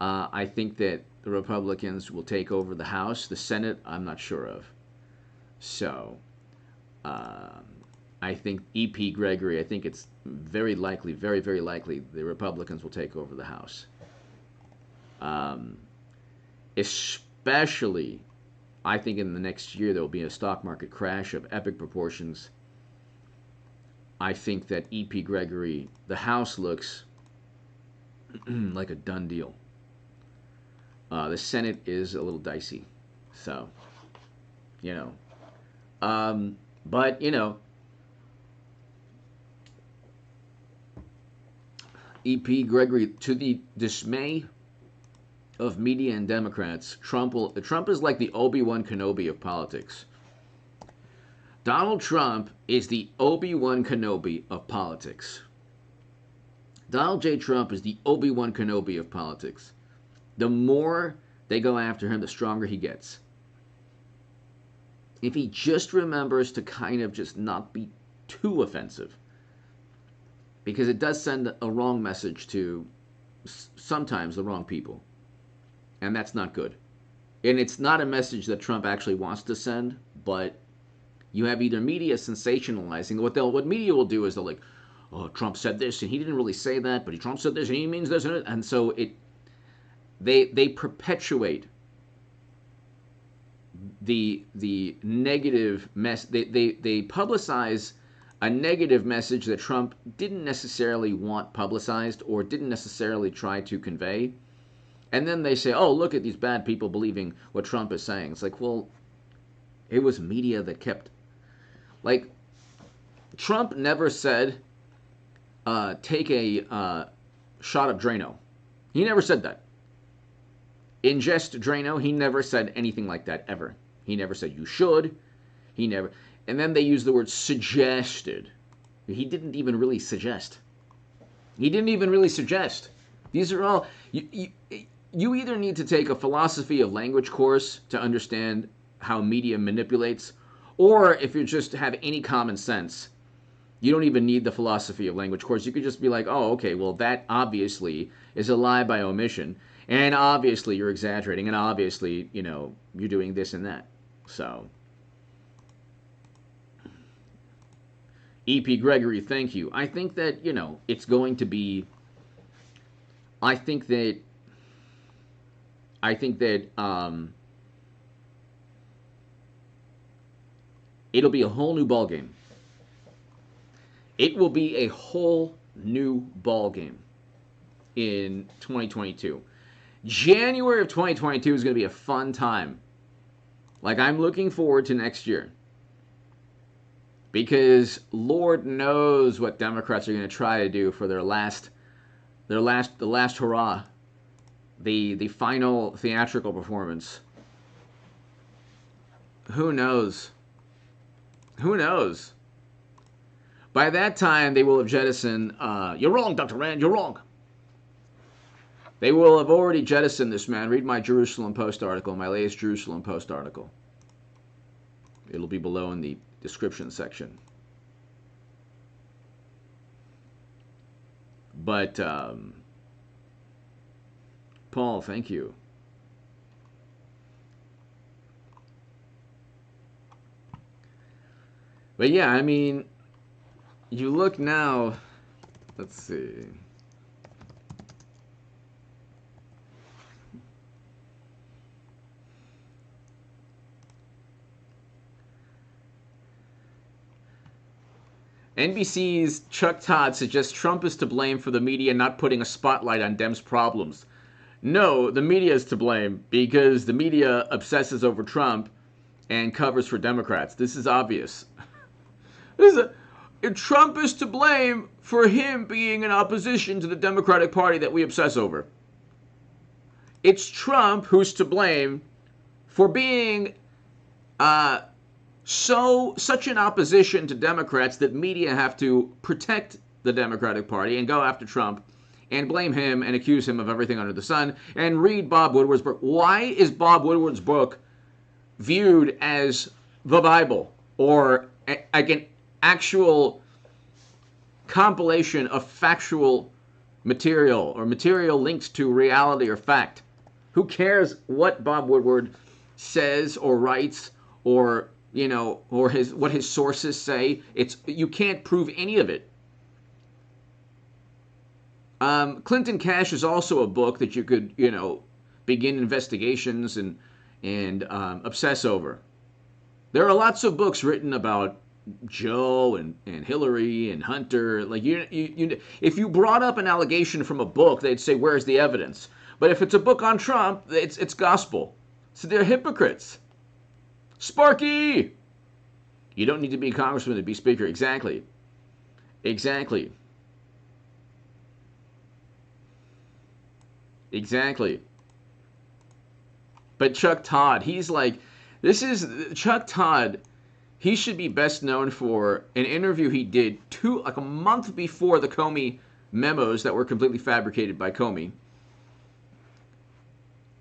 S1: I think that the Republicans will take over the House. The Senate, I'm not sure of. So, I think E.P. Gregory, I think it's very likely, very, very likely, the Republicans will take over the House. Especially, I think in the next year there will be a stock market crash of epic proportions. I think that E.P. Gregory, the House looks like a done deal. The Senate is a little dicey. So, you know. But, you know, E.P. Gregory, to the dismay of media and Democrats, Trump is like the Obi-Wan Kenobi of politics. Donald Trump is the Obi-Wan Kenobi of politics. Donald J. Trump is the Obi-Wan Kenobi of politics. The more they go after him, the stronger he gets. If he just remembers to kind of just not be too offensive, because it does send a wrong message to sometimes the wrong people, and that's not good. And it's not a message that Trump actually wants to send, but you have either media sensationalizing. What media will do is they'll like, oh, Trump said this and he didn't really say that, but Trump said this and he means this, and so they perpetuate the negative mess. They publicize a negative message that Trump didn't necessarily want publicized or didn't necessarily try to convey. And then they say, oh, look at these bad people believing what Trump is saying. It's like, well, it was media that kept, like, Trump never said, take a shot of Drano. He never said that. In jest, Drano, he never said anything like that, ever. He never said you should. He never. And then they use the word suggested. He didn't even really suggest. He didn't even really suggest. These are all. You either need to take a philosophy of language course to understand how media manipulates, or if you just have any common sense, you don't even need the philosophy of language course. You could just be like, oh, okay, well, that obviously is a lie by omission, and obviously you're exaggerating, and obviously, you're doing this and that. So, E.P. Gregory, thank you. I think that, it's going to be, I think that it'll be a whole new ball game. It will be a whole new ball game in 2022. January of 2022 is going to be a fun time. Like, I'm looking forward to next year. Because Lord knows what Democrats are going to try to do for the last hurrah, the final theatrical performance. Who knows? Who knows? By that time, they will have jettisoned. You're wrong, Dr. Rand. You're wrong. They will have already jettisoned this man. Read my Jerusalem Post article, my latest Jerusalem Post article. It'll be below in the description section. But, Paul, thank you. But yeah, I mean, you look now, let's see. NBC's Chuck Todd suggests Trump is to blame for the media not putting a spotlight on Dems' problems. No, the media is to blame because the media obsesses over Trump and covers for Democrats. This is obvious. Trump is to blame for him being in opposition to the Democratic Party that we obsess over. It's Trump who's to blame for being such an opposition to Democrats that media have to protect the Democratic Party and go after Trump and blame him and accuse him of everything under the sun and read Bob Woodward's book. Why is Bob Woodward's book viewed as the Bible or like an actual compilation of factual material or material linked to reality or fact? Who cares what Bob Woodward says or writes or what his sources say? You can't prove any of it. Clinton Cash is also a book that you could, begin investigations and obsess over. There are lots of books written about Joe and Hillary and Hunter. Like if you brought up an allegation from a book, they'd say, "Where's the evidence?" But if it's a book on Trump, it's gospel. So they're hypocrites. Sparky! You don't need to be a congressman to be speaker. Exactly. Exactly. Exactly. But Chuck Todd, Chuck Todd, he should be best known for an interview he did a month before the Comey memos that were completely fabricated by Comey.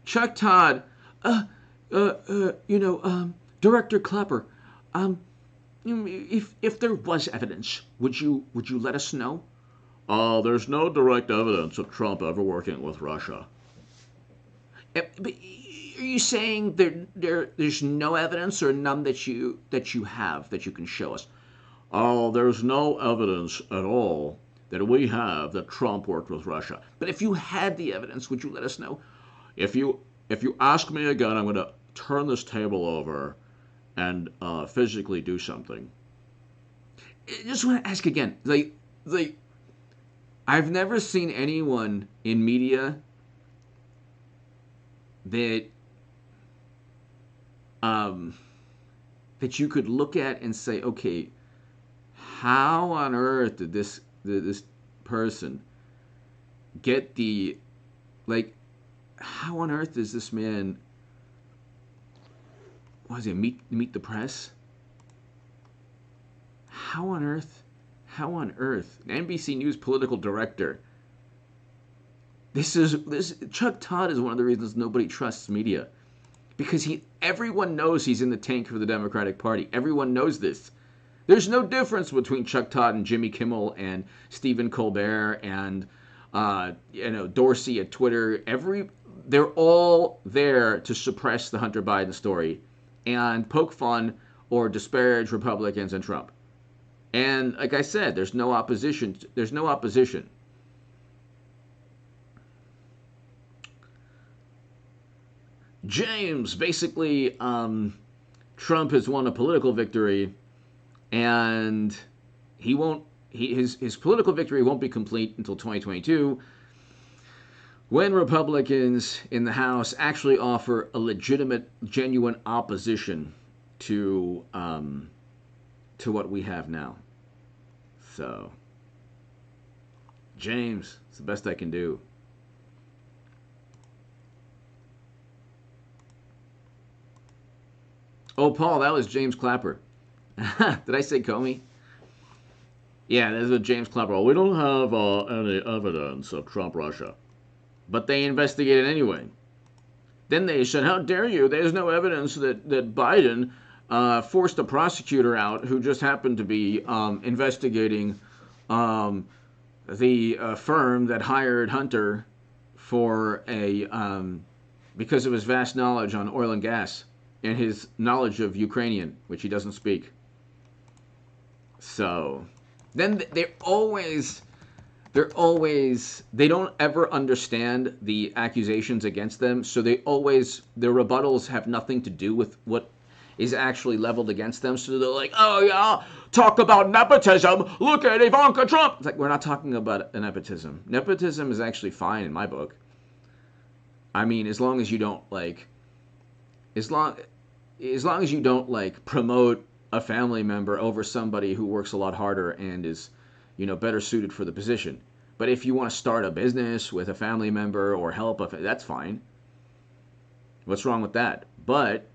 S1: Chuck Todd, Director Clapper, if there was evidence, would you let us know? There's no direct evidence of Trump ever working with Russia. But are you saying there's no evidence or none that you have that you can show us? There's no evidence at all that we have that Trump worked with Russia. But if you had the evidence, would you let us know? If you ask me again, I'm going to turn this table over and physically do something. I just want to ask again. I've never seen anyone in media that you could look at and say, okay, how on earth did this person get the how on earth is this man? What is it? Meet the press? How on earth? How on earth? An NBC News political director. This Chuck Todd is one of the reasons nobody trusts media, because everyone knows he's in the tank for the Democratic Party. Everyone knows this. There's no difference between Chuck Todd and Jimmy Kimmel and Stephen Colbert and Dorsey at Twitter. They're all there to suppress the Hunter Biden story and poke fun or disparage Republicans and Trump. And like I said, there's no opposition. James, basically, Trump has won a political victory, and his political victory won't be complete until 2022, when Republicans in the House actually offer a legitimate, genuine opposition to what we have now. So, James, it's the best I can do. Oh, Paul, that was James Clapper. Did I say Comey? Yeah, this is James Clapper. Well, we don't have any evidence of Trump Russia. But they investigated anyway. Then they said, how dare you? There's no evidence that Biden forced a prosecutor out who just happened to be investigating the firm that hired Hunter for because of his vast knowledge on oil and gas and his knowledge of Ukrainian, which he doesn't speak. So then they don't ever understand the accusations against them, so their rebuttals have nothing to do with what is actually leveled against them. So they're like, oh yeah, talk about nepotism, look at Ivanka Trump. It's like, we're not talking about nepotism. Nepotism is actually fine in my book. I mean, as long as you don't promote a family member over somebody who works a lot harder and is, better suited for the position. But if you want to start a business with a family member or help, that's fine. What's wrong with that? But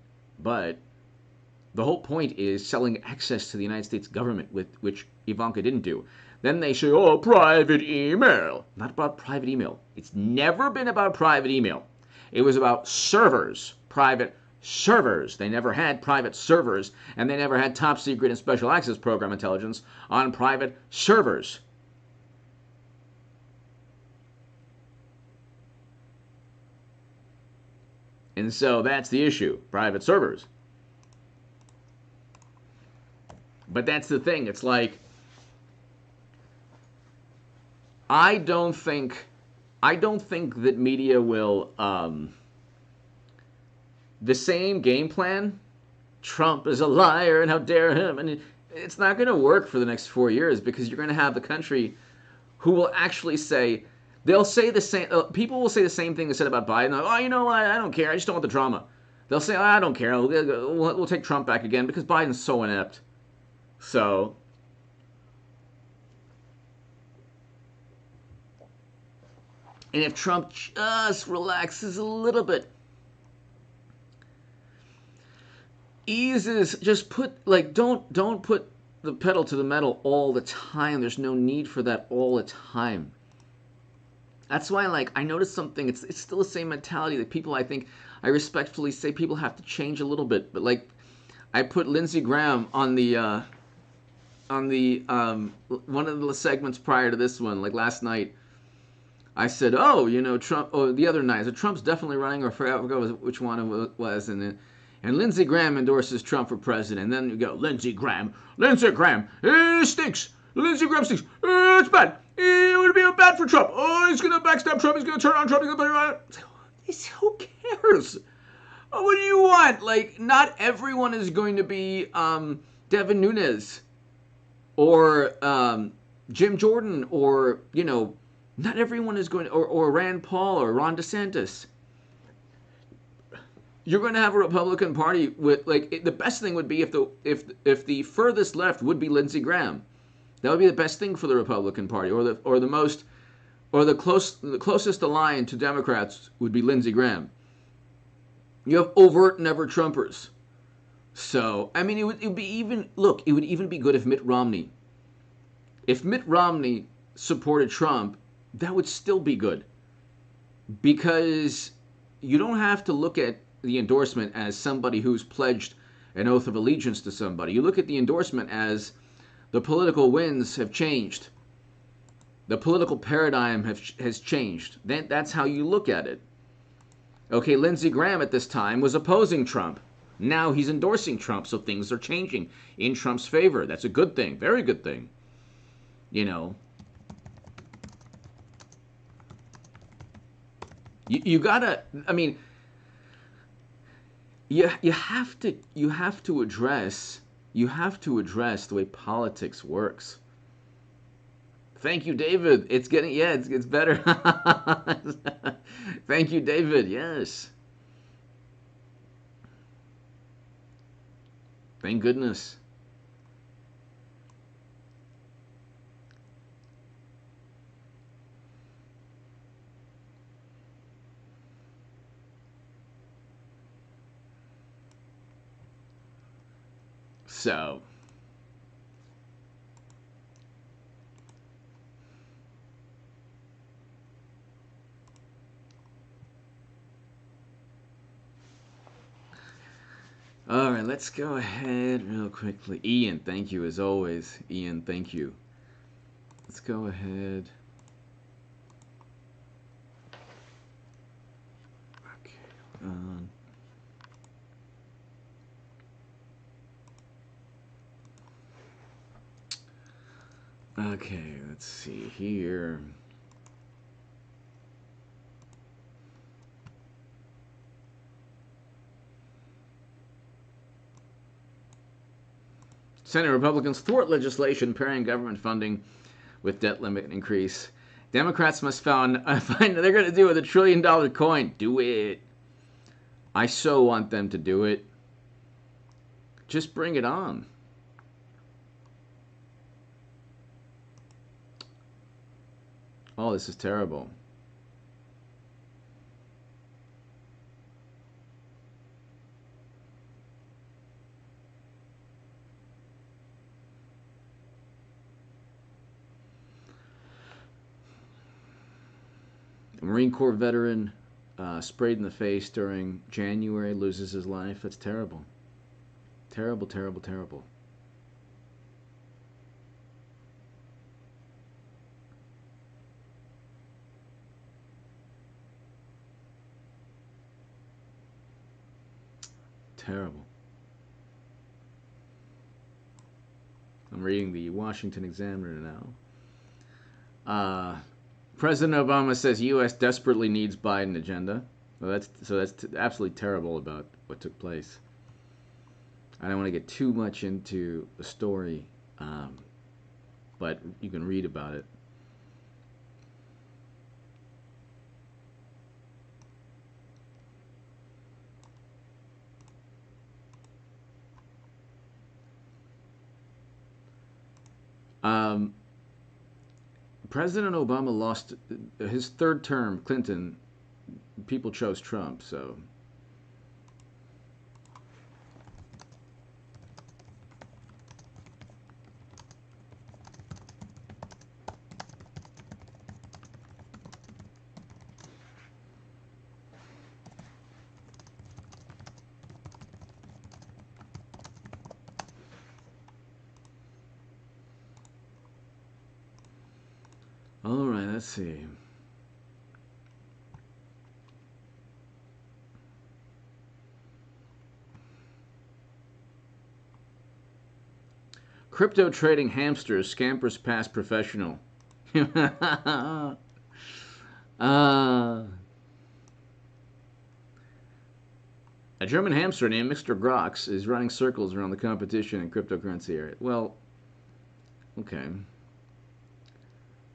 S1: the whole point is selling access to the United States government, which Ivanka didn't do. Then they say, oh, private email. Not about private email. It's never been about private email. It was about servers, private servers. They never had private servers, and they never had top secret and special access program intelligence on private servers. And so that's the issue, private servers. But that's the thing. It's like, I don't think that media will, the same game plan, Trump is a liar and how dare him, and it's not going to work for the next 4 years, because you're going to have the country who will actually say, they'll say the same, people will say the same thing they said about Biden. Like, oh, you know what, I don't care, I just don't want the drama. They'll say, oh, I don't care, we'll take Trump back again because Biden's so inept. So, and if Trump just relaxes a little bit, eases, just don't put the pedal to the metal all the time. There's no need for that all the time. That's why, I noticed something. It's still the same mentality that people, I respectfully say people have to change a little bit. But I put Lindsey Graham on the one of the segments prior to this one, last night. I said, Trump. Oh, the other night, I said, Trump's definitely running, or I forgot which one it was, and Lindsey Graham endorses Trump for president. And then you go, Lindsey Graham, it stinks. Lindsey Graham stinks. It's bad. It would be bad for Trump. Oh, he's going to backstab Trump. He's going to turn on Trump. He's going to who cares? What do you want? Not everyone is going to be Devin Nunes or Jim Jordan, or, not everyone is going to, or Rand Paul or Ron DeSantis. You're going to have a Republican Party with, the best thing would be if the furthest left would be Lindsey Graham. That would be the best thing for the Republican Party, or the most or the closest ally to Democrats would be Lindsey Graham. You have overt never Trumpers. So, I mean, it would be even, look, it would even be good if Mitt Romney supported Trump, that would still be good. Because you don't have to look at the endorsement as somebody who's pledged an oath of allegiance to somebody. You look at the endorsement as the political winds have changed. The political paradigm has changed. That's how you look at it. Okay, Lindsey Graham at this time was opposing Trump. Now he's endorsing Trump, so things are changing in Trump's favor. That's a good thing, very good thing. You know, you gotta. I mean, you have to address the way politics works. Thank you, David. It's getting, yeah, it's better. Thank you, David. Yes. Thank goodness. So, all right, let's go ahead real quickly. Ian, thank you as always. Ian, thank you. Let's go ahead. Okay, okay, let's see here. Senate Republicans thwart legislation pairing government funding with debt limit increase. Democrats must find they're going to do with $1 trillion coin. Do it. I so want them to do it. Just bring it on. Oh, this is terrible. A Marine Corps veteran sprayed in the face during January loses his life. That's terrible. Terrible, terrible, terrible. Terrible. I'm reading the Washington Examiner now. President Obama says U.S. desperately needs Biden agenda. Well, that's absolutely terrible about what took place. I don't want to get too much into the story, but you can read about it. President Obama lost his third term. Clinton, people chose Trump, so. All right, let's see. Crypto trading hamsters, scampers past professional. A German hamster named Mr. Grox is running circles around the competition in cryptocurrency area. Well, okay.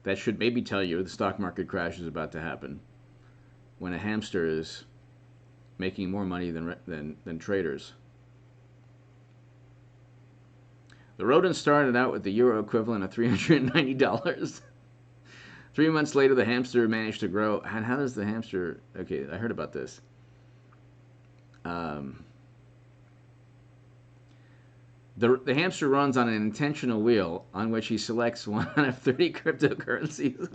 S1: That should maybe tell you the stock market crash is about to happen when a hamster is making more money than traders. The rodent started out with the euro equivalent of $390. 3 months later, the hamster managed to grow. And how does the hamster? Okay, I heard about this. The hamster runs on an intentional wheel on which he selects one of 30 cryptocurrencies.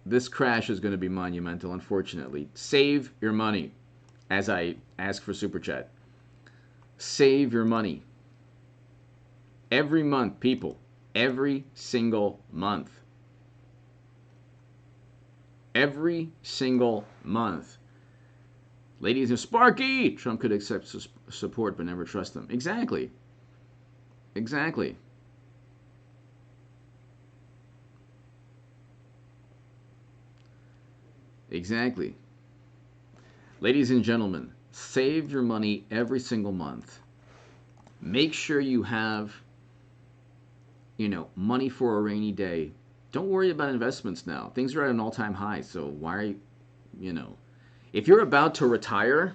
S1: This crash is going to be monumental, unfortunately. Save your money, as I ask for Super Chat. Save your money. Every month, people. Every single month. Every single month. Ladies and Sparky! Trump could accept support but never trust them. Exactly. Exactly. Exactly. Ladies and gentlemen, save your money every single month. Make sure you have, money for a rainy day. Don't worry about investments now. Things are at an all-time high, so why, if you're about to retire,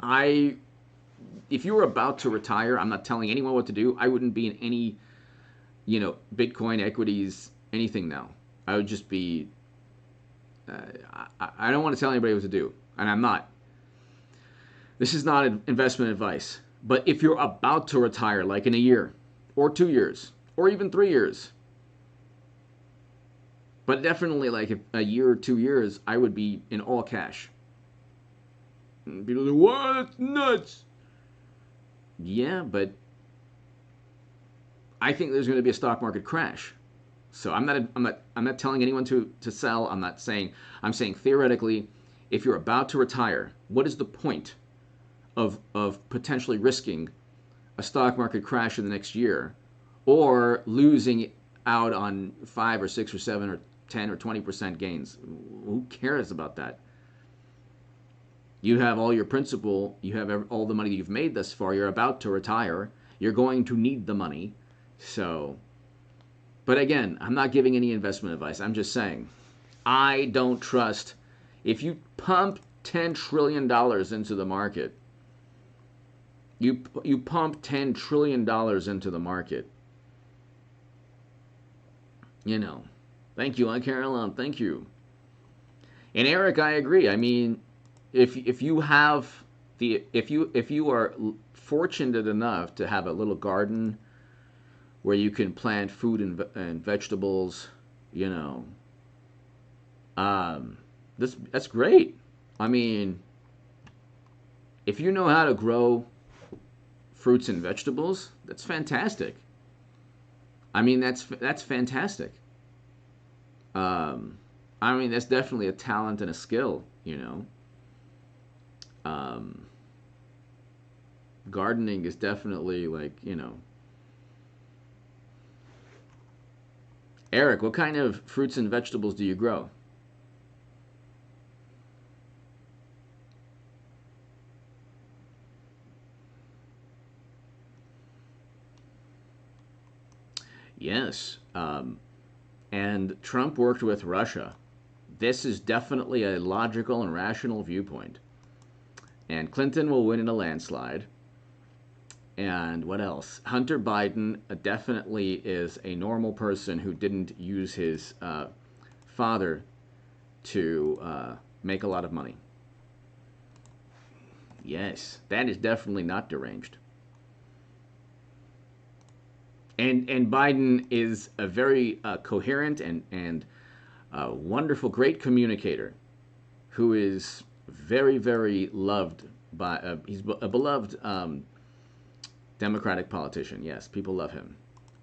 S1: if you were about to retire, I'm not telling anyone what to do. I wouldn't be in any, Bitcoin equities, anything now. I would just be, I don't want to tell anybody what to do, and I'm not. This is not investment advice. But if you're about to retire, like in a year, or 2 years, or even 3 years, but definitely like a year or 2 years, I would be in all cash. And people say, "What? That's nuts." Yeah, but I think there's going to be a stock market crash. So I'm not telling anyone to sell. I'm saying theoretically, if you're about to retire, what is the point of potentially risking a stock market crash in the next year, or losing out on 5 or 6 or 7 or 10 or 20% gains? Who cares about that? You have all your principal, you have all the money you've made thus far, you're about to retire, you're going to need the money. So, but again, I'm not giving any investment advice. I'm just saying, I don't trust, if you pump $10 trillion into the market, you pump $10 trillion into the market, Thank you, Aunt Caroline. Thank you. And Eric, I agree. I mean, if you are fortunate enough to have a little garden where you can plant food and vegetables, that's great. I mean, if you know how to grow fruits and vegetables, that's fantastic. I mean, that's fantastic. I mean, that's definitely a talent and a skill, Gardening is definitely like, Eric, what kind of fruits and vegetables do you grow? Yes. And Trump worked with Russia. This is definitely a logical and rational viewpoint. And Clinton will win in a landslide. And what else? Hunter Biden definitely is a normal person who didn't use his father to make a lot of money. Yes, that is definitely not deranged. And Biden is a very coherent and wonderful, great communicator who is very, very loved by, he's a beloved Democratic politician. Yes, people love him.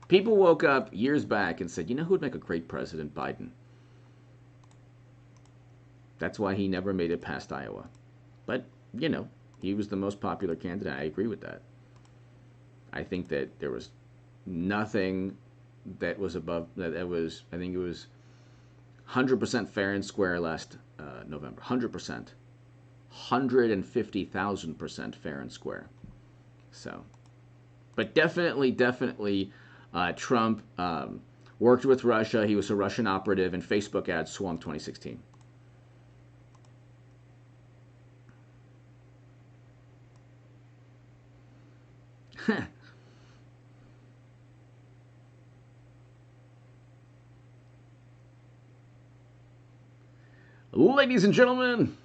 S1: People woke up years back and said, who would make a great president? Biden. That's why he never made it past Iowa. But, he was the most popular candidate. I agree with that. I think that there was nothing that was above, that was, I think it was 100% fair and square last November. 100%. 150,000% fair and square. So, but definitely, Trump worked with Russia. He was a Russian operative, and Facebook ads swung 2016. Ladies and gentlemen,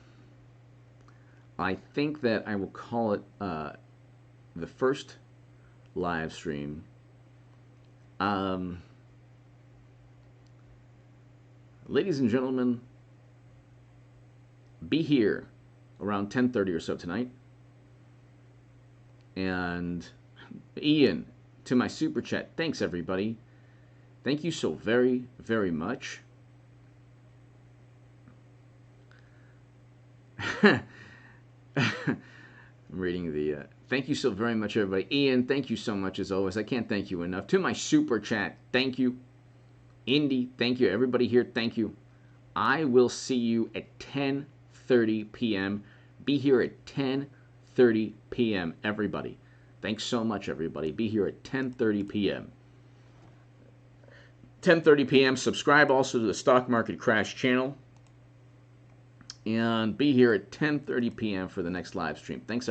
S1: I think that I will call it the first live stream. Ladies and gentlemen, be here around 10:30 or so tonight. And Ian, to my super chat, thanks everybody. Thank you so very, very much. I'm reading the thank you so very much, everybody. Ian, thank you so much as always. I can't thank you enough. To my super chat, thank you. Indy, thank you. Everybody here, thank you. I will see you at 10:30 p.m. Be here at 10:30 p.m. everybody. Thanks so much, everybody. Be here at 10:30 p.m. 10:30 p.m. Subscribe also to the Stock Market Crash channel. And be here at 10:30 p.m. for the next live stream. Thanks, everybody.